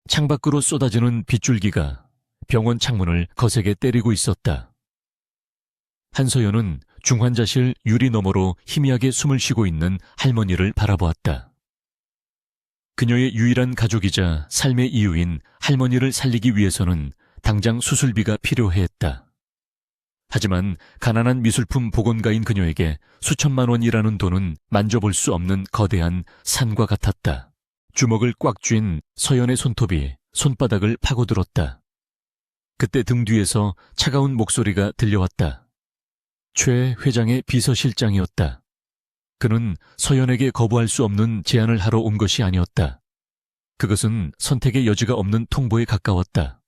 창밖으로 쏟아지는 빗줄기가 병원 창문을 거세게 때리고 있었다. 한서연은 중환자실 유리 너머로 희미하게 숨을 쉬고 있는 할머니를 바라보았다. 그녀의 유일한 가족이자 삶의 이유인 할머니를 살리기 위해서는 당장 수술비가 필요했다. 하지만 가난한 미술품 복원가인 그녀에게 수천만 원이라는 돈은 만져볼 수 없는 거대한 산과 같았다. 주먹을 꽉 쥔 서연의 손톱이 손바닥을 파고들었다. 그때 등 뒤에서 차가운 목소리가 들려왔다. 최 회장의 비서실장이었다. 그는 서연에게 거부할 수 없는 제안을 하러 온 것이 아니었다. 그것은 선택의 여지가 없는 통보에 가까웠다.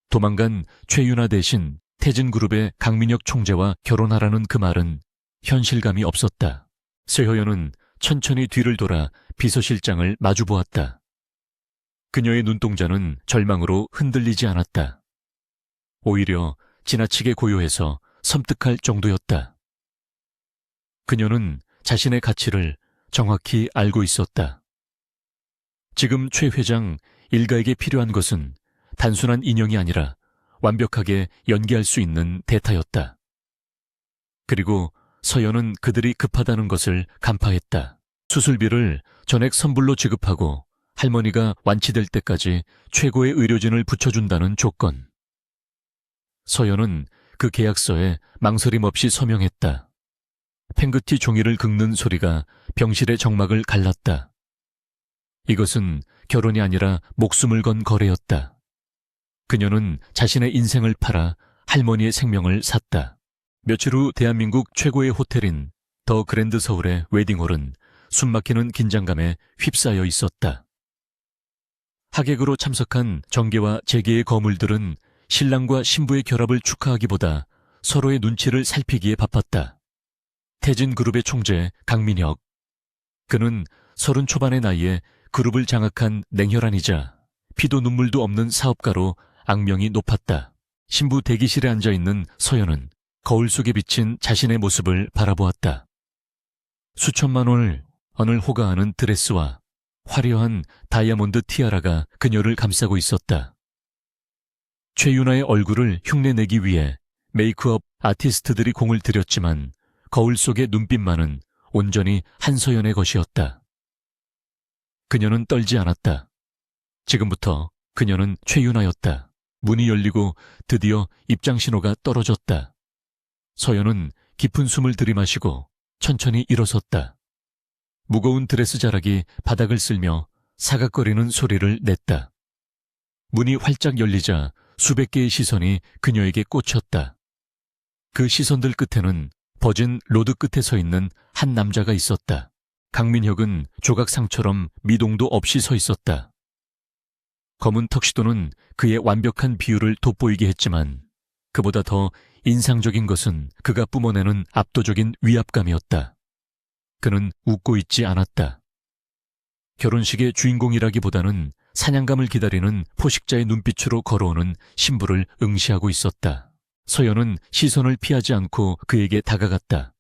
도망간 최윤아 대신 태진그룹의 강민혁 총재와 결혼하라는 그 말은 현실감이 없었다. 세허연은 천천히 뒤를 돌아 비서실장을 마주보았다. 그녀의 눈동자는 절망으로 흔들리지 않았다. 오히려 지나치게 고요해서 섬뜩할 정도였다. 그녀는 자신의 가치를 정확히 알고 있었다. 지금 최 회장 일가에게 필요한 것은 단순한 인형이 아니라 완벽하게 연기할 수 있는 대타였다. 그리고 서연은 그들이 급하다는 것을 간파했다. 수술비를 전액 선불로 지급하고 할머니가 완치될 때까지 최고의 의료진을 붙여준다는 조건. 서연은 그 계약서에 망설임 없이 서명했다. 팽긋이 종이를 긁는 소리가 병실의 정막을 갈랐다. 이것은 결혼이 아니라 목숨을 건 거래였다. 그녀는 자신의 인생을 팔아 할머니의 생명을 샀다. 며칠 후 대한민국 최고의 호텔인 더 그랜드 서울의 웨딩홀은 숨막히는 긴장감에 휩싸여 있었다. 하객으로 참석한 정계와 재계의 거물들은 신랑과 신부의 결합을 축하하기보다 서로의 눈치를 살피기에 바빴다. 태진그룹의 총재 강민혁. 그는 30 초반의 나이에 그룹을 장악한 냉혈한이자 피도 눈물도 없는 사업가로 악명이 높았다. 신부 대기실에 앉아있는 서연은 거울 속에 비친 자신의 모습을 바라보았다. 수천만 원을 호가하는 드레스와 화려한 다이아몬드 티아라가 그녀를 감싸고 있었다. 최윤아의 얼굴을 흉내내기 위해 메이크업 아티스트들이 공을 들였지만 거울 속의 눈빛만은 온전히 한서연의 것이었다. 그녀는 떨지 않았다. 지금부터 그녀는 최윤아였다. 문이 열리고 드디어 입장 신호가 떨어졌다. 서연은 깊은 숨을 들이마시고 천천히 일어섰다. 무거운 드레스 자락이 바닥을 쓸며 사각거리는 소리를 냈다. 문이 활짝 열리자 수백 개의 시선이 그녀에게 꽂혔다. 그 시선들 끝에는 버진 로드 끝에 서 있는 한 남자가 있었다. 강민혁은 조각상처럼 미동도 없이 서 있었다. 검은 턱시도는 그의 완벽한 비율을 돋보이게 했지만 그보다 더 인상적인 것은 그가 뿜어내는 압도적인 위압감이었다. 그는 웃고 있지 않았다. 결혼식의 주인공이라기보다는 사냥감을 기다리는 포식자의 눈빛으로 걸어오는 신부를 응시하고 있었다. 서연은 시선을 피하지 않고 그에게 다가갔다.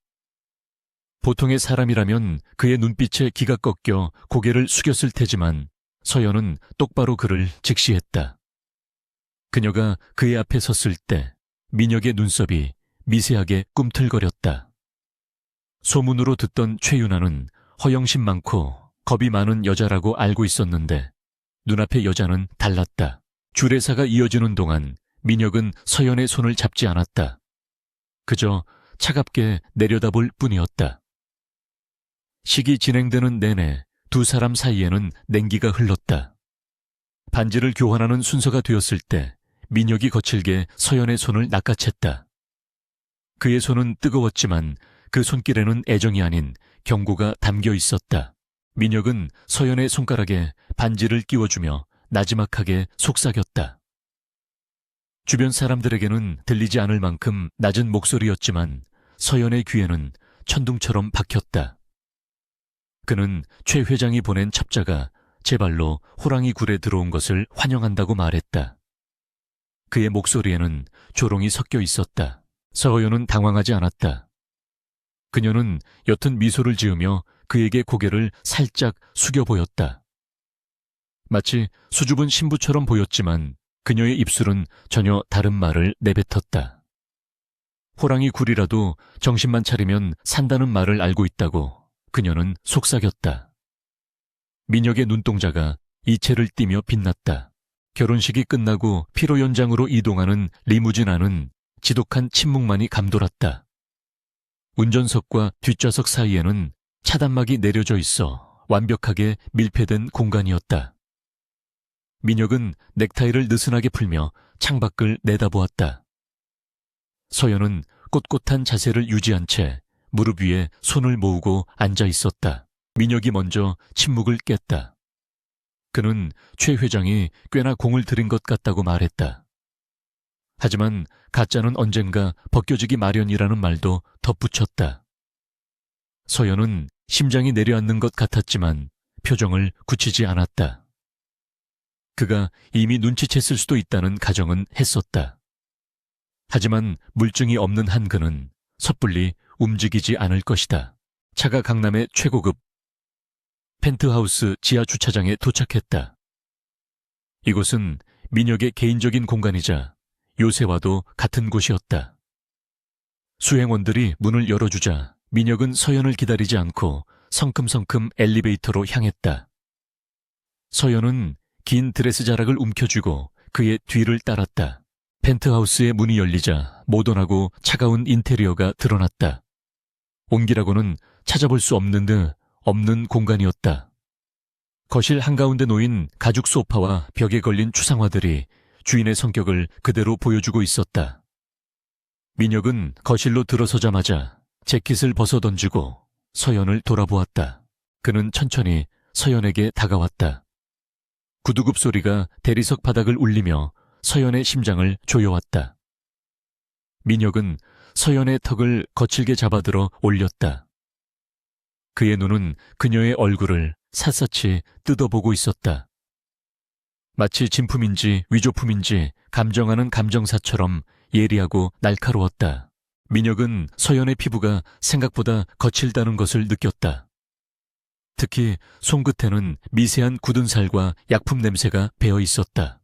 보통의 사람이라면 그의 눈빛에 기가 꺾여 고개를 숙였을 테지만 서연은 똑바로 그를 직시했다. 그녀가 그의 앞에 섰을 때 민혁의 눈썹이 미세하게 꿈틀거렸다. 소문으로 듣던 최윤아는 허영심 많고 겁이 많은 여자라고 알고 있었는데 눈앞의 여자는 달랐다. 주례사가 이어지는 동안 민혁은 서연의 손을 잡지 않았다. 그저 차갑게 내려다볼 뿐이었다. 식이 진행되는 내내 두 사람 사이에는 냉기가 흘렀다. 반지를 교환하는 순서가 되었을 때 민혁이 거칠게 서연의 손을 낚아챘다. 그의 손은 뜨거웠지만 그 손길에는 애정이 아닌 경고가 담겨 있었다. 민혁은 서연의 손가락에 반지를 끼워주며 나지막하게 속삭였다. 주변 사람들에게는 들리지 않을 만큼 낮은 목소리였지만 서연의 귀에는 천둥처럼 박혔다. 그는 최 회장이 보낸 첩자가 제 발로 호랑이 굴에 들어온 것을 환영한다고 말했다. 그의 목소리에는 조롱이 섞여 있었다. 서연은 당황하지 않았다. 그녀는 옅은 미소를 지으며 그에게 고개를 살짝 숙여 보였다. 마치 수줍은 신부처럼 보였지만 그녀의 입술은 전혀 다른 말을 내뱉었다. 호랑이 굴이라도 정신만 차리면 산다는 말을 알고 있다고 그녀는 속삭였다. 민혁의 눈동자가 이채를 띠며 빛났다. 결혼식이 끝나고 피로 연장으로 이동하는 리무진 안은 지독한 침묵만이 감돌았다. 운전석과 뒷좌석 사이에는 차단막이 내려져 있어 완벽하게 밀폐된 공간이었다. 민혁은 넥타이를 느슨하게 풀며 창밖을 내다보았다. 서연은 꼿꼿한 자세를 유지한 채 무릎 위에 손을 모으고 앉아 있었다. 민혁이 먼저 침묵을 깼다. 그는 최 회장이 꽤나 공을 들인 것 같다고 말했다. 하지만 가짜는 언젠가 벗겨지기 마련이라는 말도 덧붙였다. 서연은 심장이 내려앉는 것 같았지만 표정을 굳히지 않았다. 그가 이미 눈치챘을 수도 있다는 가정은 했었다. 하지만 물증이 없는 한 그는 섣불리 움직이지 않을 것이다. 차가 강남의 최고급 펜트하우스 지하 주차장에 도착했다. 이곳은 민혁의 개인적인 공간이자 요새와도 같은 곳이었다. 수행원들이 문을 열어주자 민혁은 서연을 기다리지 않고 성큼성큼 엘리베이터로 향했다. 서연은 긴 드레스 자락을 움켜쥐고 그의 뒤를 따랐다. 펜트하우스의 문이 열리자 모던하고 차가운 인테리어가 드러났다. 온기라고는 찾아볼 수 없는 공간이었다. 거실 한가운데 놓인 가죽 소파와 벽에 걸린 추상화들이 주인의 성격을 그대로 보여주고 있었다. 민혁은 거실로 들어서자마자 재킷을 벗어던지고 서연을 돌아보았다. 그는 천천히 서연에게 다가왔다. 구두굽 소리가 대리석 바닥을 울리며 서연의 심장을 조여왔다. 민혁은 서연의 턱을 거칠게 잡아들어 올렸다. 그의 눈은 그녀의 얼굴을 샅샅이 뜯어보고 있었다. 마치 진품인지 위조품인지 감정하는 감정사처럼 예리하고 날카로웠다. 민혁은 서연의 피부가 생각보다 거칠다는 것을 느꼈다. 특히 손끝에는 미세한 굳은 살과 약품 냄새가 배어 있었다.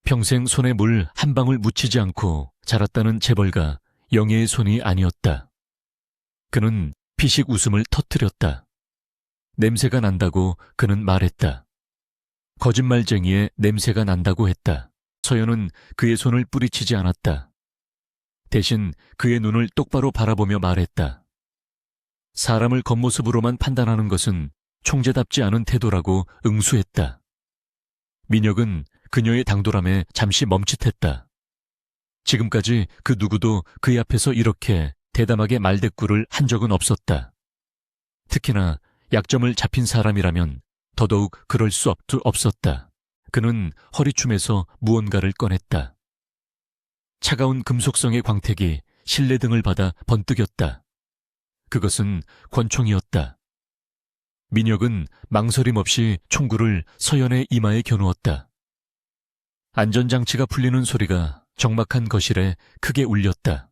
평생 손에 물 한 방울 묻히지 않고 자랐다는 재벌가 영애의 손이 아니었다. 그는 피식 웃음을 터뜨렸다. 냄새가 난다고 그는 말했다. 거짓말쟁이의 냄새가 난다고 했다. 서연은 그의 손을 뿌리치지 않았다. 대신 그의 눈을 똑바로 바라보며 말했다. 사람을 겉모습으로만 판단하는 것은 총재답지 않은 태도라고 응수했다. 민혁은 그녀의 당돌함에 잠시 멈칫했다. 지금까지 그 누구도 그의 앞에서 이렇게 대담하게 말대꾸를 한 적은 없었다. 특히나 약점을 잡힌 사람이라면 더더욱 그럴 수 없었다. 그는 허리춤에서 무언가를 꺼냈다. 차가운 금속성의 광택이 실내등을 받아 번뜩였다. 그것은 권총이었다. 민혁은 망설임 없이 총구를 서연의 이마에 겨누었다. 안전장치가 풀리는 소리가 적막한 거실에 크게 울렸다.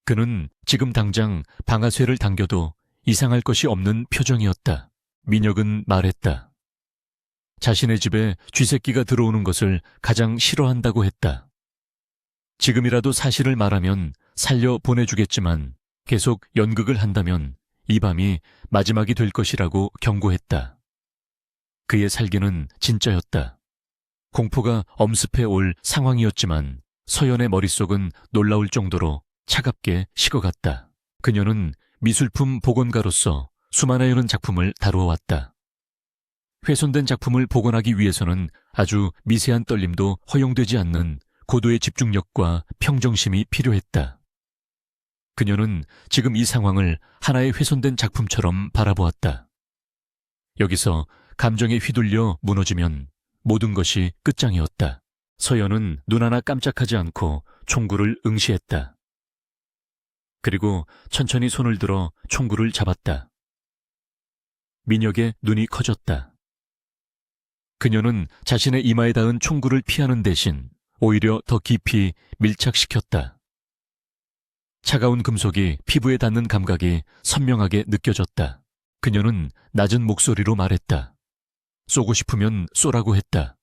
그는 지금 당장 방아쇠를 당겨도 이상할 것이 없는 표정이었다. 민혁은 말했다. 자신의 집에 쥐새끼가 들어오는 것을 가장 싫어한다고 했다. 지금이라도 사실을 말하면 살려 보내주겠지만 계속 연극을 한다면 이 밤이 마지막이 될 것이라고 경고했다. 그의 살기는 진짜였다. 공포가 엄습해 올 상황이었지만 서연의 머릿속은 놀라울 정도로 차갑게 식어갔다. 그녀는 미술품 복원가로서 수많은 작품을 다루어 왔다. 훼손된 작품을 복원하기 위해서는 아주 미세한 떨림도 허용되지 않는 고도의 집중력과 평정심이 필요했다. 그녀는 지금 이 상황을 하나의 훼손된 작품처럼 바라보았다. 여기서 감정에 휘둘려 무너지면 모든 것이 끝장이었다. 서연은 눈 하나 깜짝하지 않고 총구를 응시했다. 그리고 천천히 손을 들어 총구를 잡았다. 민혁의 눈이 커졌다. 그녀는 자신의 이마에 닿은 총구를 피하는 대신 오히려 더 깊이 밀착시켰다. 차가운 금속이 피부에 닿는 감각이 선명하게 느껴졌다. 그녀는 낮은 목소리로 말했다. 쏘고 싶으면 쏘라고 했다.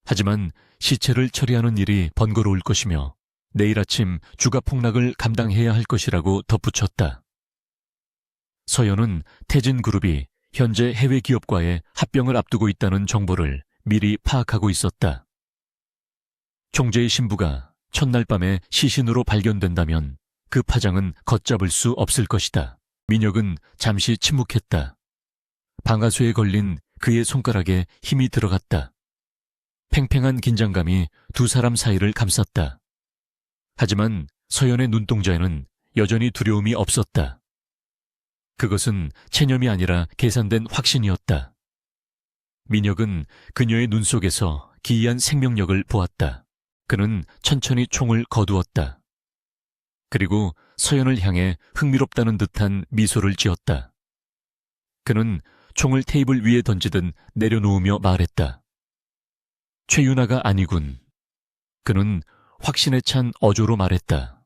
하지만 시체를 처리하는 일이 번거로울 것이며 내일 아침 주가 폭락을 감당해야 할 것이라고 덧붙였다. 서연은 태진그룹이 현재 해외 기업과의 합병을 앞두고 있다는 정보를 미리 파악하고 있었다. 총재의 신부가 첫날 밤에 시신으로 발견된다면 그 파장은 걷잡을 수 없을 것이다. 민혁은 잠시 침묵했다. 방아쇠에 걸린 그의 손가락에 힘이 들어갔다. 팽팽한 긴장감이 두 사람 사이를 감쌌다. 하지만 서연의 눈동자에는 여전히 두려움이 없었다. 그것은 체념이 아니라 계산된 확신이었다. 민혁은 그녀의 눈 속에서 기이한 생명력을 보았다. 그는 천천히 총을 거두었다. 그리고 서연을 향해 흥미롭다는 듯한 미소를 지었다. 그는 총을 테이블 위에 던지듯 내려놓으며 말했다. 최윤아가 아니군. 그는 확신에 찬 어조로 말했다.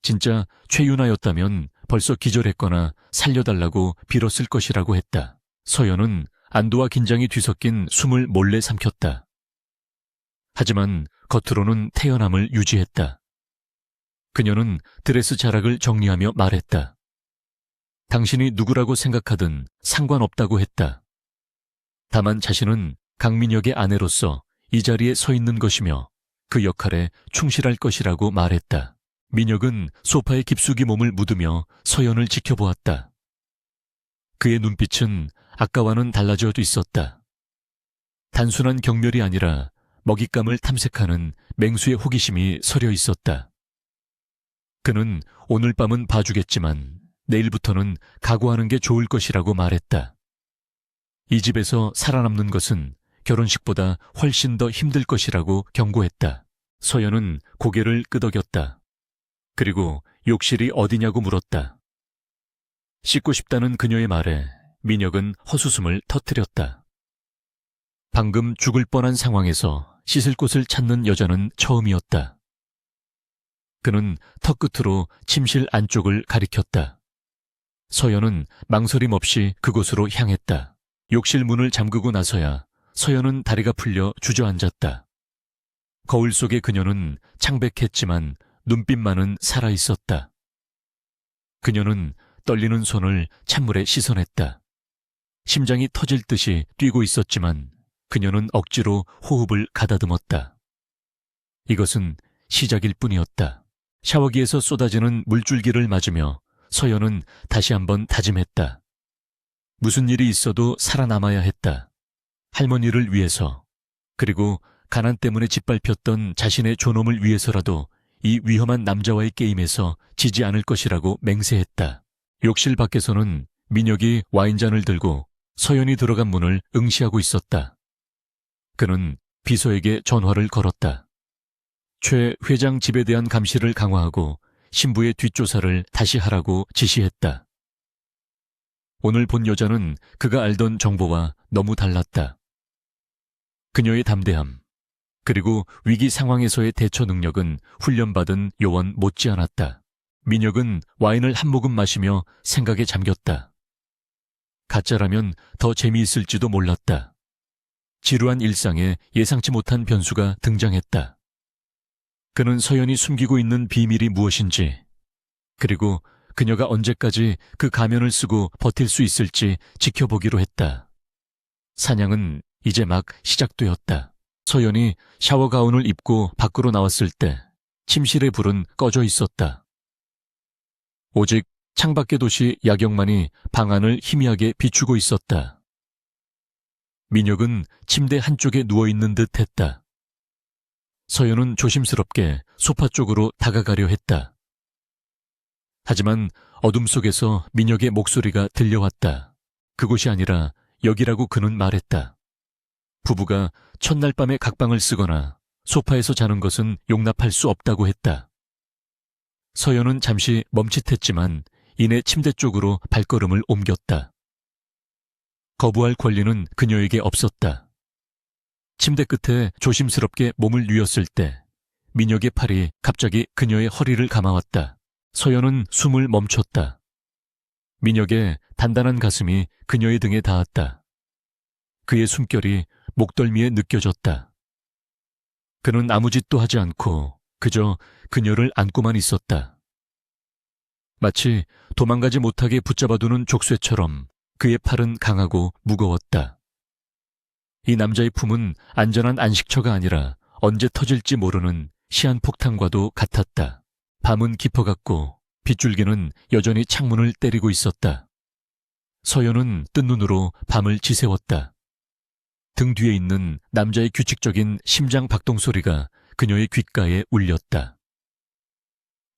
진짜 최윤아였다면 벌써 기절했거나 살려달라고 빌었을 것이라고 했다. 서연은 안도와 긴장이 뒤섞인 숨을 몰래 삼켰다. 하지만 겉으로는 태연함을 유지했다. 그녀는 드레스 자락을 정리하며 말했다. 당신이 누구라고 생각하든 상관없다고 했다. 다만 자신은 강민혁의 아내로서 이 자리에 서 있는 것이며 그 역할에 충실할 것이라고 말했다. 민혁은 소파에 깊숙이 몸을 묻으며 서연을 지켜보았다. 그의 눈빛은 아까와는 달라져 있었다. 단순한 경멸이 아니라 먹잇감을 탐색하는 맹수의 호기심이 서려 있었다. 그는 오늘 밤은 봐주겠지만 내일부터는 각오하는 게 좋을 것이라고 말했다. 이 집에서 살아남는 것은 결혼식보다 훨씬 더 힘들 것이라고 경고했다. 서연은 고개를 끄덕였다. 그리고 욕실이 어디냐고 물었다. 씻고 싶다는 그녀의 말에 민혁은 헛웃음을 터뜨렸다. 방금 죽을 뻔한 상황에서 씻을 곳을 찾는 여자는 처음이었다. 그는 턱끝으로 침실 안쪽을 가리켰다. 서연은 망설임 없이 그곳으로 향했다. 욕실 문을 잠그고 나서야 서연은 다리가 풀려 주저앉았다. 거울 속의 그녀는 창백했지만 눈빛만은 살아있었다. 그녀는 떨리는 손을 찬물에 씻어냈다. 심장이 터질 듯이 뛰고 있었지만 그녀는 억지로 호흡을 가다듬었다. 이것은 시작일 뿐이었다. 샤워기에서 쏟아지는 물줄기를 맞으며 서연은 다시 한번 다짐했다. 무슨 일이 있어도 살아남아야 했다. 할머니를 위해서, 그리고 가난 때문에 짓밟혔던 자신의 존엄을 위해서라도 이 위험한 남자와의 게임에서 지지 않을 것이라고 맹세했다. 욕실 밖에서는 민혁이 와인잔을 들고 서연이 들어간 문을 응시하고 있었다. 그는 비서에게 전화를 걸었다. 최 회장 집에 대한 감시를 강화하고 신부의 뒷조사를 다시 하라고 지시했다. 오늘 본 여자는 그가 알던 정보와 너무 달랐다. 그녀의 담대함, 그리고 위기 상황에서의 대처 능력은 훈련받은 요원 못지않았다. 민혁은 와인을 한 모금 마시며 생각에 잠겼다. 가짜라면 더 재미있을지도 몰랐다. 지루한 일상에 예상치 못한 변수가 등장했다. 그는 서연이 숨기고 있는 비밀이 무엇인지, 그리고 그녀가 언제까지 그 가면을 쓰고 버틸 수 있을지 지켜보기로 했다. 사냥은 이제 막 시작되었다. 서연이 샤워 가운을 입고 밖으로 나왔을 때 침실의 불은 꺼져 있었다. 오직 창밖의 도시 야경만이 방 안을 희미하게 비추고 있었다. 민혁은 침대 한쪽에 누워있는 듯 했다. 서연은 조심스럽게 소파 쪽으로 다가가려 했다. 하지만 어둠 속에서 민혁의 목소리가 들려왔다. 그곳이 아니라 여기라고 그는 말했다. 부부가 첫날 밤에 각방을 쓰거나 소파에서 자는 것은 용납할 수 없다고 했다. 서연은 잠시 멈칫했지만 이내 침대 쪽으로 발걸음을 옮겼다. 거부할 권리는 그녀에게 없었다. 침대 끝에 조심스럽게 몸을 뉘었을 때 민혁의 팔이 갑자기 그녀의 허리를 감아왔다. 서연은 숨을 멈췄다. 민혁의 단단한 가슴이 그녀의 등에 닿았다. 그의 숨결이 목덜미에 느껴졌다. 그는 아무 짓도 하지 않고 그저 그녀를 안고만 있었다. 마치 도망가지 못하게 붙잡아두는 족쇄처럼 그의 팔은 강하고 무거웠다. 이 남자의 품은 안전한 안식처가 아니라 언제 터질지 모르는 시한폭탄과도 같았다. 밤은 깊어갔고 빗줄기는 여전히 창문을 때리고 있었다. 서연은 뜬 눈으로 밤을 지새웠다. 등 뒤에 있는 남자의 규칙적인 심장 박동 소리가 그녀의 귓가에 울렸다.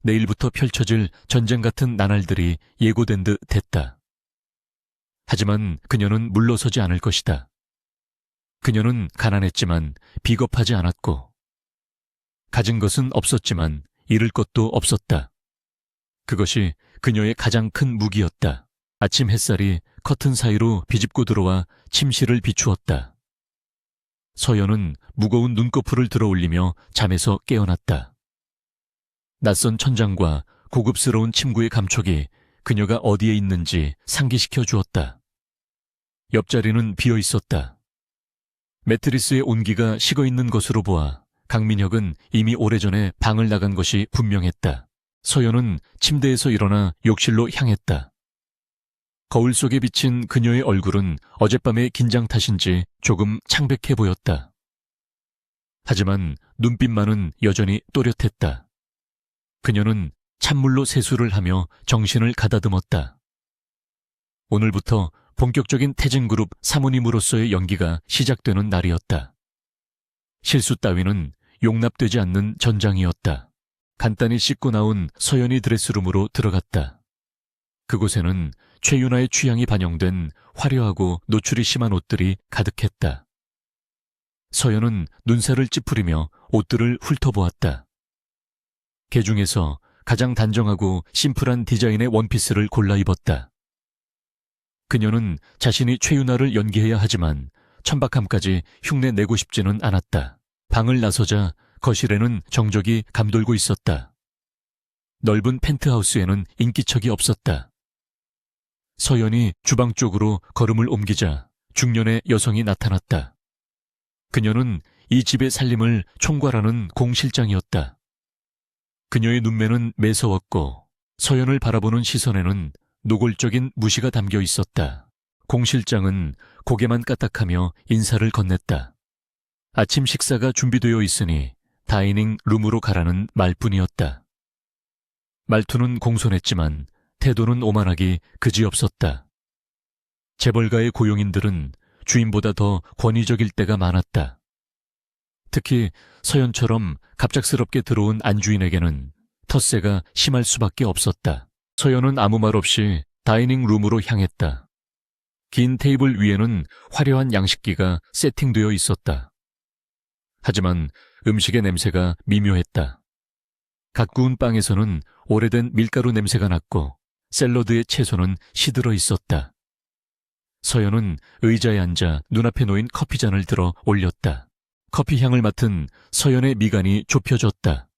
내일부터 펼쳐질 전쟁 같은 나날들이 예고된 듯 했다. 하지만 그녀는 물러서지 않을 것이다. 그녀는 가난했지만 비겁하지 않았고 가진 것은 없었지만 잃을 것도 없었다. 그것이 그녀의 가장 큰 무기였다. 아침 햇살이 커튼 사이로 비집고 들어와 침실을 비추었다. 서연은 무거운 눈꺼풀을 들어올리며 잠에서 깨어났다. 낯선 천장과 고급스러운 침구의 감촉이 그녀가 어디에 있는지 상기시켜 주었다. 옆자리는 비어 있었다. 매트리스의 온기가 식어 있는 것으로 보아 강민혁은 이미 오래전에 방을 나간 것이 분명했다. 서연은 침대에서 일어나 욕실로 향했다. 거울 속에 비친 그녀의 얼굴은 어젯밤의 긴장 탓인지 조금 창백해 보였다. 하지만 눈빛만은 여전히 또렷했다. 그녀는 찬물로 세수를 하며 정신을 가다듬었다. 오늘부터 본격적인 태진그룹 사모님으로서의 연기가 시작되는 날이었다. 실수 따위는 용납되지 않는 전장이었다. 간단히 씻고 나온 서연이 드레스룸으로 들어갔다. 그곳에는 최윤아의 취향이 반영된 화려하고 노출이 심한 옷들이 가득했다. 서연은 눈살을 찌푸리며 옷들을 훑어보았다. 그 중에서 가장 단정하고 심플한 디자인의 원피스를 골라 입었다. 그녀는 자신이 최윤아를 연기해야 하지만 천박함까지 흉내내고 싶지는 않았다. 방을 나서자 거실에는 정적이 감돌고 있었다. 넓은 펜트하우스에는 인기척이 없었다. 서연이 주방 쪽으로 걸음을 옮기자 중년의 여성이 나타났다. 그녀는 이 집의 살림을 총괄하는 공 실장이었다. 그녀의 눈매는 매서웠고 서연을 바라보는 시선에는 노골적인 무시가 담겨 있었다. 공 실장은 고개만 까딱하며 인사를 건넸다. 아침 식사가 준비되어 있으니 다이닝 룸으로 가라는 말뿐이었다. 말투는 공손했지만 태도는 오만하기 그지없었다. 재벌가의 고용인들은 주인보다 더 권위적일 때가 많았다. 특히 서연처럼 갑작스럽게 들어온 안주인에게는 텃세가 심할 수밖에 없었다. 서연은 아무 말 없이 다이닝 룸으로 향했다. 긴 테이블 위에는 화려한 양식기가 세팅되어 있었다. 하지만 음식의 냄새가 미묘했다. 갓 구운 빵에서는 오래된 밀가루 냄새가 났고 샐러드의 채소는 시들어 있었다. 서연은 의자에 앉아 눈앞에 놓인 커피잔을 들어 올렸다. 커피 향을 맡은 서연의 미간이 좁혀졌다.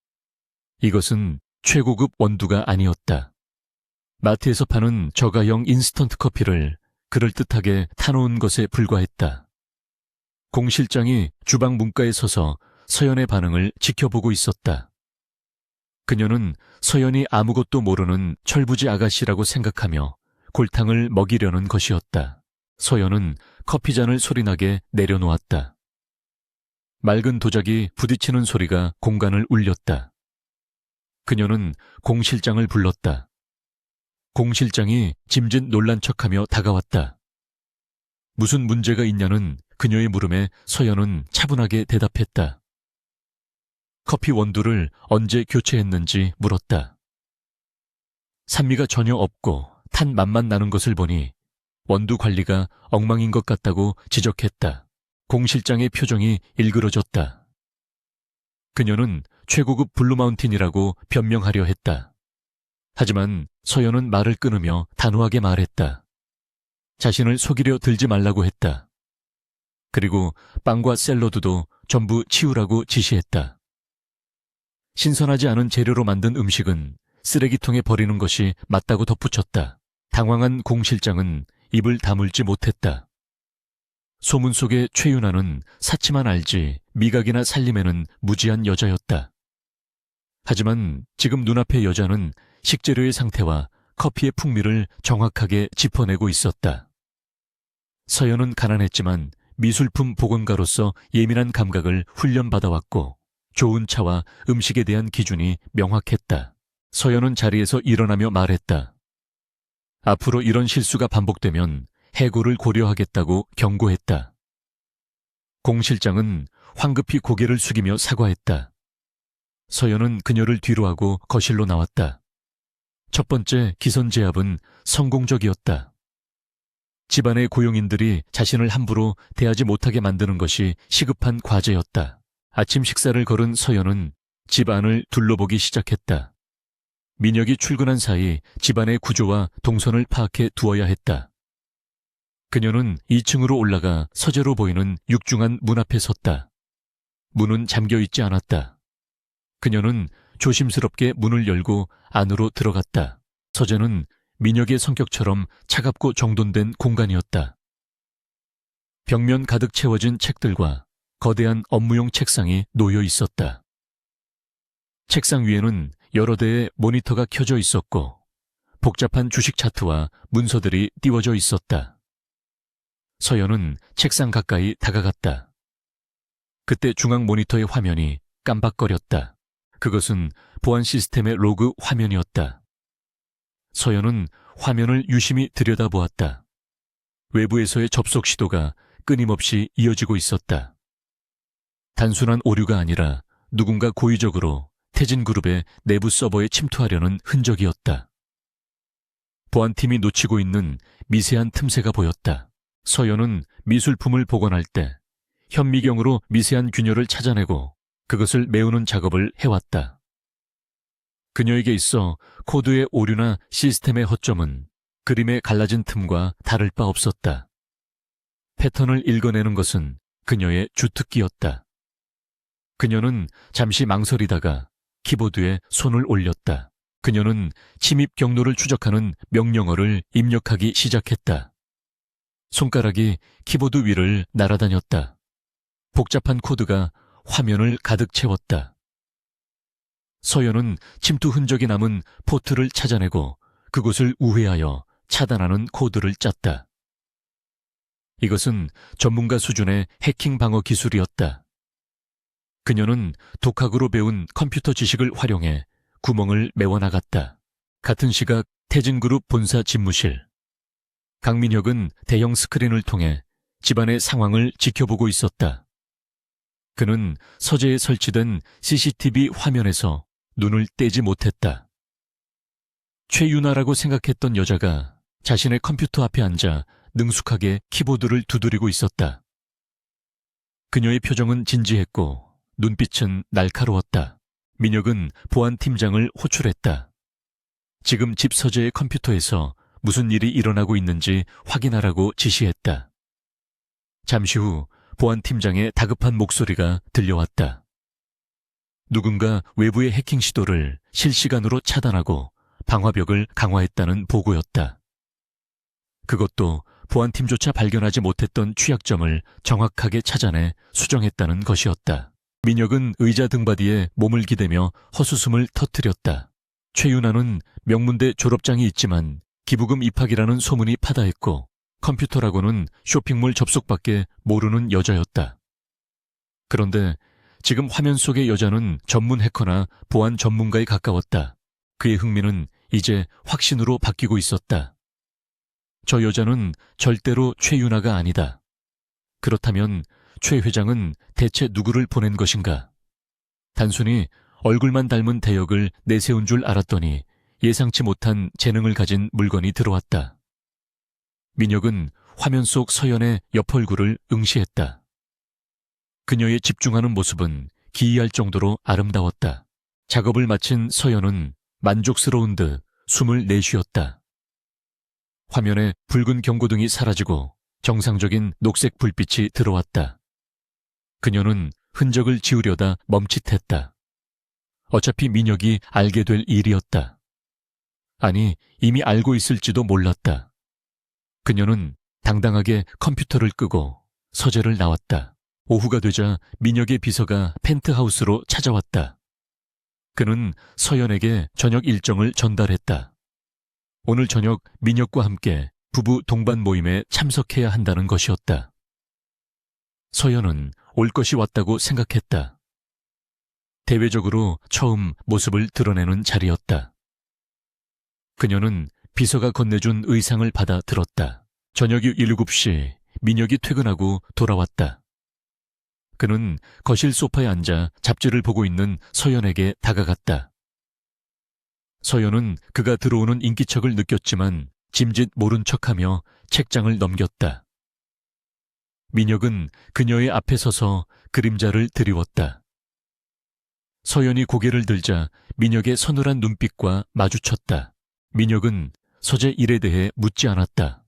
이것은 최고급 원두가 아니었다. 마트에서 파는 저가형 인스턴트 커피를 그럴듯하게 타놓은 것에 불과했다. 공 실장이 주방 문가에 서서 서연의 반응을 지켜보고 있었다. 그녀는 서연이 아무것도 모르는 철부지 아가씨라고 생각하며 골탕을 먹이려는 것이었다. 서연은 커피잔을 소리나게 내려놓았다. 맑은 도자기 부딪히는 소리가 공간을 울렸다. 그녀는 공 실장을 불렀다. 공 실장이 짐짓 놀란 척하며 다가왔다. 무슨 문제가 있냐는 그녀의 물음에 서연은 차분하게 대답했다. 커피 원두를 언제 교체했는지 물었다. 산미가 전혀 없고 탄 맛만 나는 것을 보니 원두 관리가 엉망인 것 같다고 지적했다. 공 실장의 표정이 일그러졌다. 그녀는 최고급 블루마운틴이라고 변명하려 했다. 하지만 서연은 말을 끊으며 단호하게 말했다. 자신을 속이려 들지 말라고 했다. 그리고 빵과 샐러드도 전부 치우라고 지시했다. 신선하지 않은 재료로 만든 음식은 쓰레기통에 버리는 것이 맞다고 덧붙였다. 당황한 공 실장은 입을 다물지 못했다. 소문 속의 최윤아는 사치만 알지 미각이나 살림에는 무지한 여자였다. 하지만 지금 눈앞의 여자는 식재료의 상태와 커피의 풍미를 정확하게 짚어내고 있었다. 서연은 가난했지만 미술품 복원가로서 예민한 감각을 훈련받아왔고 좋은 차와 음식에 대한 기준이 명확했다. 서연은 자리에서 일어나며 말했다. 앞으로 이런 실수가 반복되면 해고를 고려하겠다고 경고했다. 공 실장은 황급히 고개를 숙이며 사과했다. 서연은 그녀를 뒤로하고 거실로 나왔다. 첫 번째 기선 제압은 성공적이었다. 집안의 고용인들이 자신을 함부로 대하지 못하게 만드는 것이 시급한 과제였다. 아침 식사를 거른 서연은 집안을 둘러보기 시작했다. 민혁이 출근한 사이 집안의 구조와 동선을 파악해 두어야 했다. 그녀는 2층으로 올라가 서재로 보이는 육중한 문 앞에 섰다. 문은 잠겨있지 않았다. 그녀는 조심스럽게 문을 열고 안으로 들어갔다. 서재는 민혁의 성격처럼 차갑고 정돈된 공간이었다. 벽면 가득 채워진 책들과 거대한 업무용 책상이 놓여 있었다. 책상 위에는 여러 대의 모니터가 켜져 있었고 복잡한 주식 차트와 문서들이 띄워져 있었다. 서연은 책상 가까이 다가갔다. 그때 중앙 모니터의 화면이 깜박거렸다. 그것은 보안 시스템의 로그 화면이었다. 서연은 화면을 유심히 들여다보았다. 외부에서의 접속 시도가 끊임없이 이어지고 있었다. 단순한 오류가 아니라 누군가 고의적으로 태진그룹의 내부 서버에 침투하려는 흔적이었다. 보안팀이 놓치고 있는 미세한 틈새가 보였다. 서연은 미술품을 복원할 때 현미경으로 미세한 균열을 찾아내고 그것을 메우는 작업을 해왔다. 그녀에게 있어 코드의 오류나 시스템의 허점은 그림의 갈라진 틈과 다를 바 없었다. 패턴을 읽어내는 것은 그녀의 주특기였다. 그녀는 잠시 망설이다가 키보드에 손을 올렸다. 그녀는 침입 경로를 추적하는 명령어를 입력하기 시작했다. 손가락이 키보드 위를 날아다녔다. 복잡한 코드가 화면을 가득 채웠다. 서연은 침투 흔적이 남은 포트를 찾아내고 그곳을 우회하여 차단하는 코드를 짰다. 이것은 전문가 수준의 해킹 방어 기술이었다. 그녀는 독학으로 배운 컴퓨터 지식을 활용해 구멍을 메워나갔다. 같은 시각 태진그룹 본사 집무실. 강민혁은 대형 스크린을 통해 집안의 상황을 지켜보고 있었다. 그는 서재에 설치된 CCTV 화면에서 눈을 떼지 못했다. 최윤아라고 생각했던 여자가 자신의 컴퓨터 앞에 앉아 능숙하게 키보드를 두드리고 있었다. 그녀의 표정은 진지했고 눈빛은 날카로웠다. 민혁은 보안팀장을 호출했다. 지금 집 서재의 컴퓨터에서 무슨 일이 일어나고 있는지 확인하라고 지시했다. 잠시 후 보안팀장의 다급한 목소리가 들려왔다. 누군가 외부의 해킹 시도를 실시간으로 차단하고 방화벽을 강화했다는 보고였다. 그것도 보안팀조차 발견하지 못했던 취약점을 정확하게 찾아내 수정했다는 것이었다. 민혁은 의자 등받이에 몸을 기대며 헛웃음을 터뜨렸다. 최윤아는 명문대 졸업장이 있지만 기부금 입학이라는 소문이 파다했고 컴퓨터라고는 쇼핑몰 접속밖에 모르는 여자였다. 그런데 지금 화면 속의 여자는 전문 해커나 보안 전문가에 가까웠다. 그의 흥미는 이제 확신으로 바뀌고 있었다. 저 여자는 절대로 최윤아가 아니다. 그렇다면 최 회장은 대체 누구를 보낸 것인가? 단순히 얼굴만 닮은 대역을 내세운 줄 알았더니 예상치 못한 재능을 가진 물건이 들어왔다. 민혁은 화면 속 서연의 옆 얼굴을 응시했다. 그녀의 집중하는 모습은 기이할 정도로 아름다웠다. 작업을 마친 서연은 만족스러운 듯 숨을 내쉬었다. 화면에 붉은 경고등이 사라지고 정상적인 녹색 불빛이 들어왔다. 그녀는 흔적을 지우려다 멈칫했다. 어차피 민혁이 알게 될 일이었다. 아니, 이미 알고 있을지도 몰랐다. 그녀는 당당하게 컴퓨터를 끄고 서재를 나왔다. 오후가 되자 민혁의 비서가 펜트하우스로 찾아왔다. 그는 서연에게 저녁 일정을 전달했다. 오늘 저녁 민혁과 함께 부부 동반 모임에 참석해야 한다는 것이었다. 서연은 올 것이 왔다고 생각했다. 대외적으로 처음 모습을 드러내는 자리였다. 그녀는 비서가 건네준 의상을 받아 들었다. 저녁 7시 민혁이 퇴근하고 돌아왔다. 그는 거실 소파에 앉아 잡지를 보고 있는 서연에게 다가갔다. 서연은 그가 들어오는 인기척을 느꼈지만 짐짓 모른 척하며 책장을 넘겼다. 민혁은 그녀의 앞에 서서 그림자를 드리웠다. 서연이 고개를 들자 민혁의 서늘한 눈빛과 마주쳤다. 민혁은 서재 일에 대해 묻지 않았다.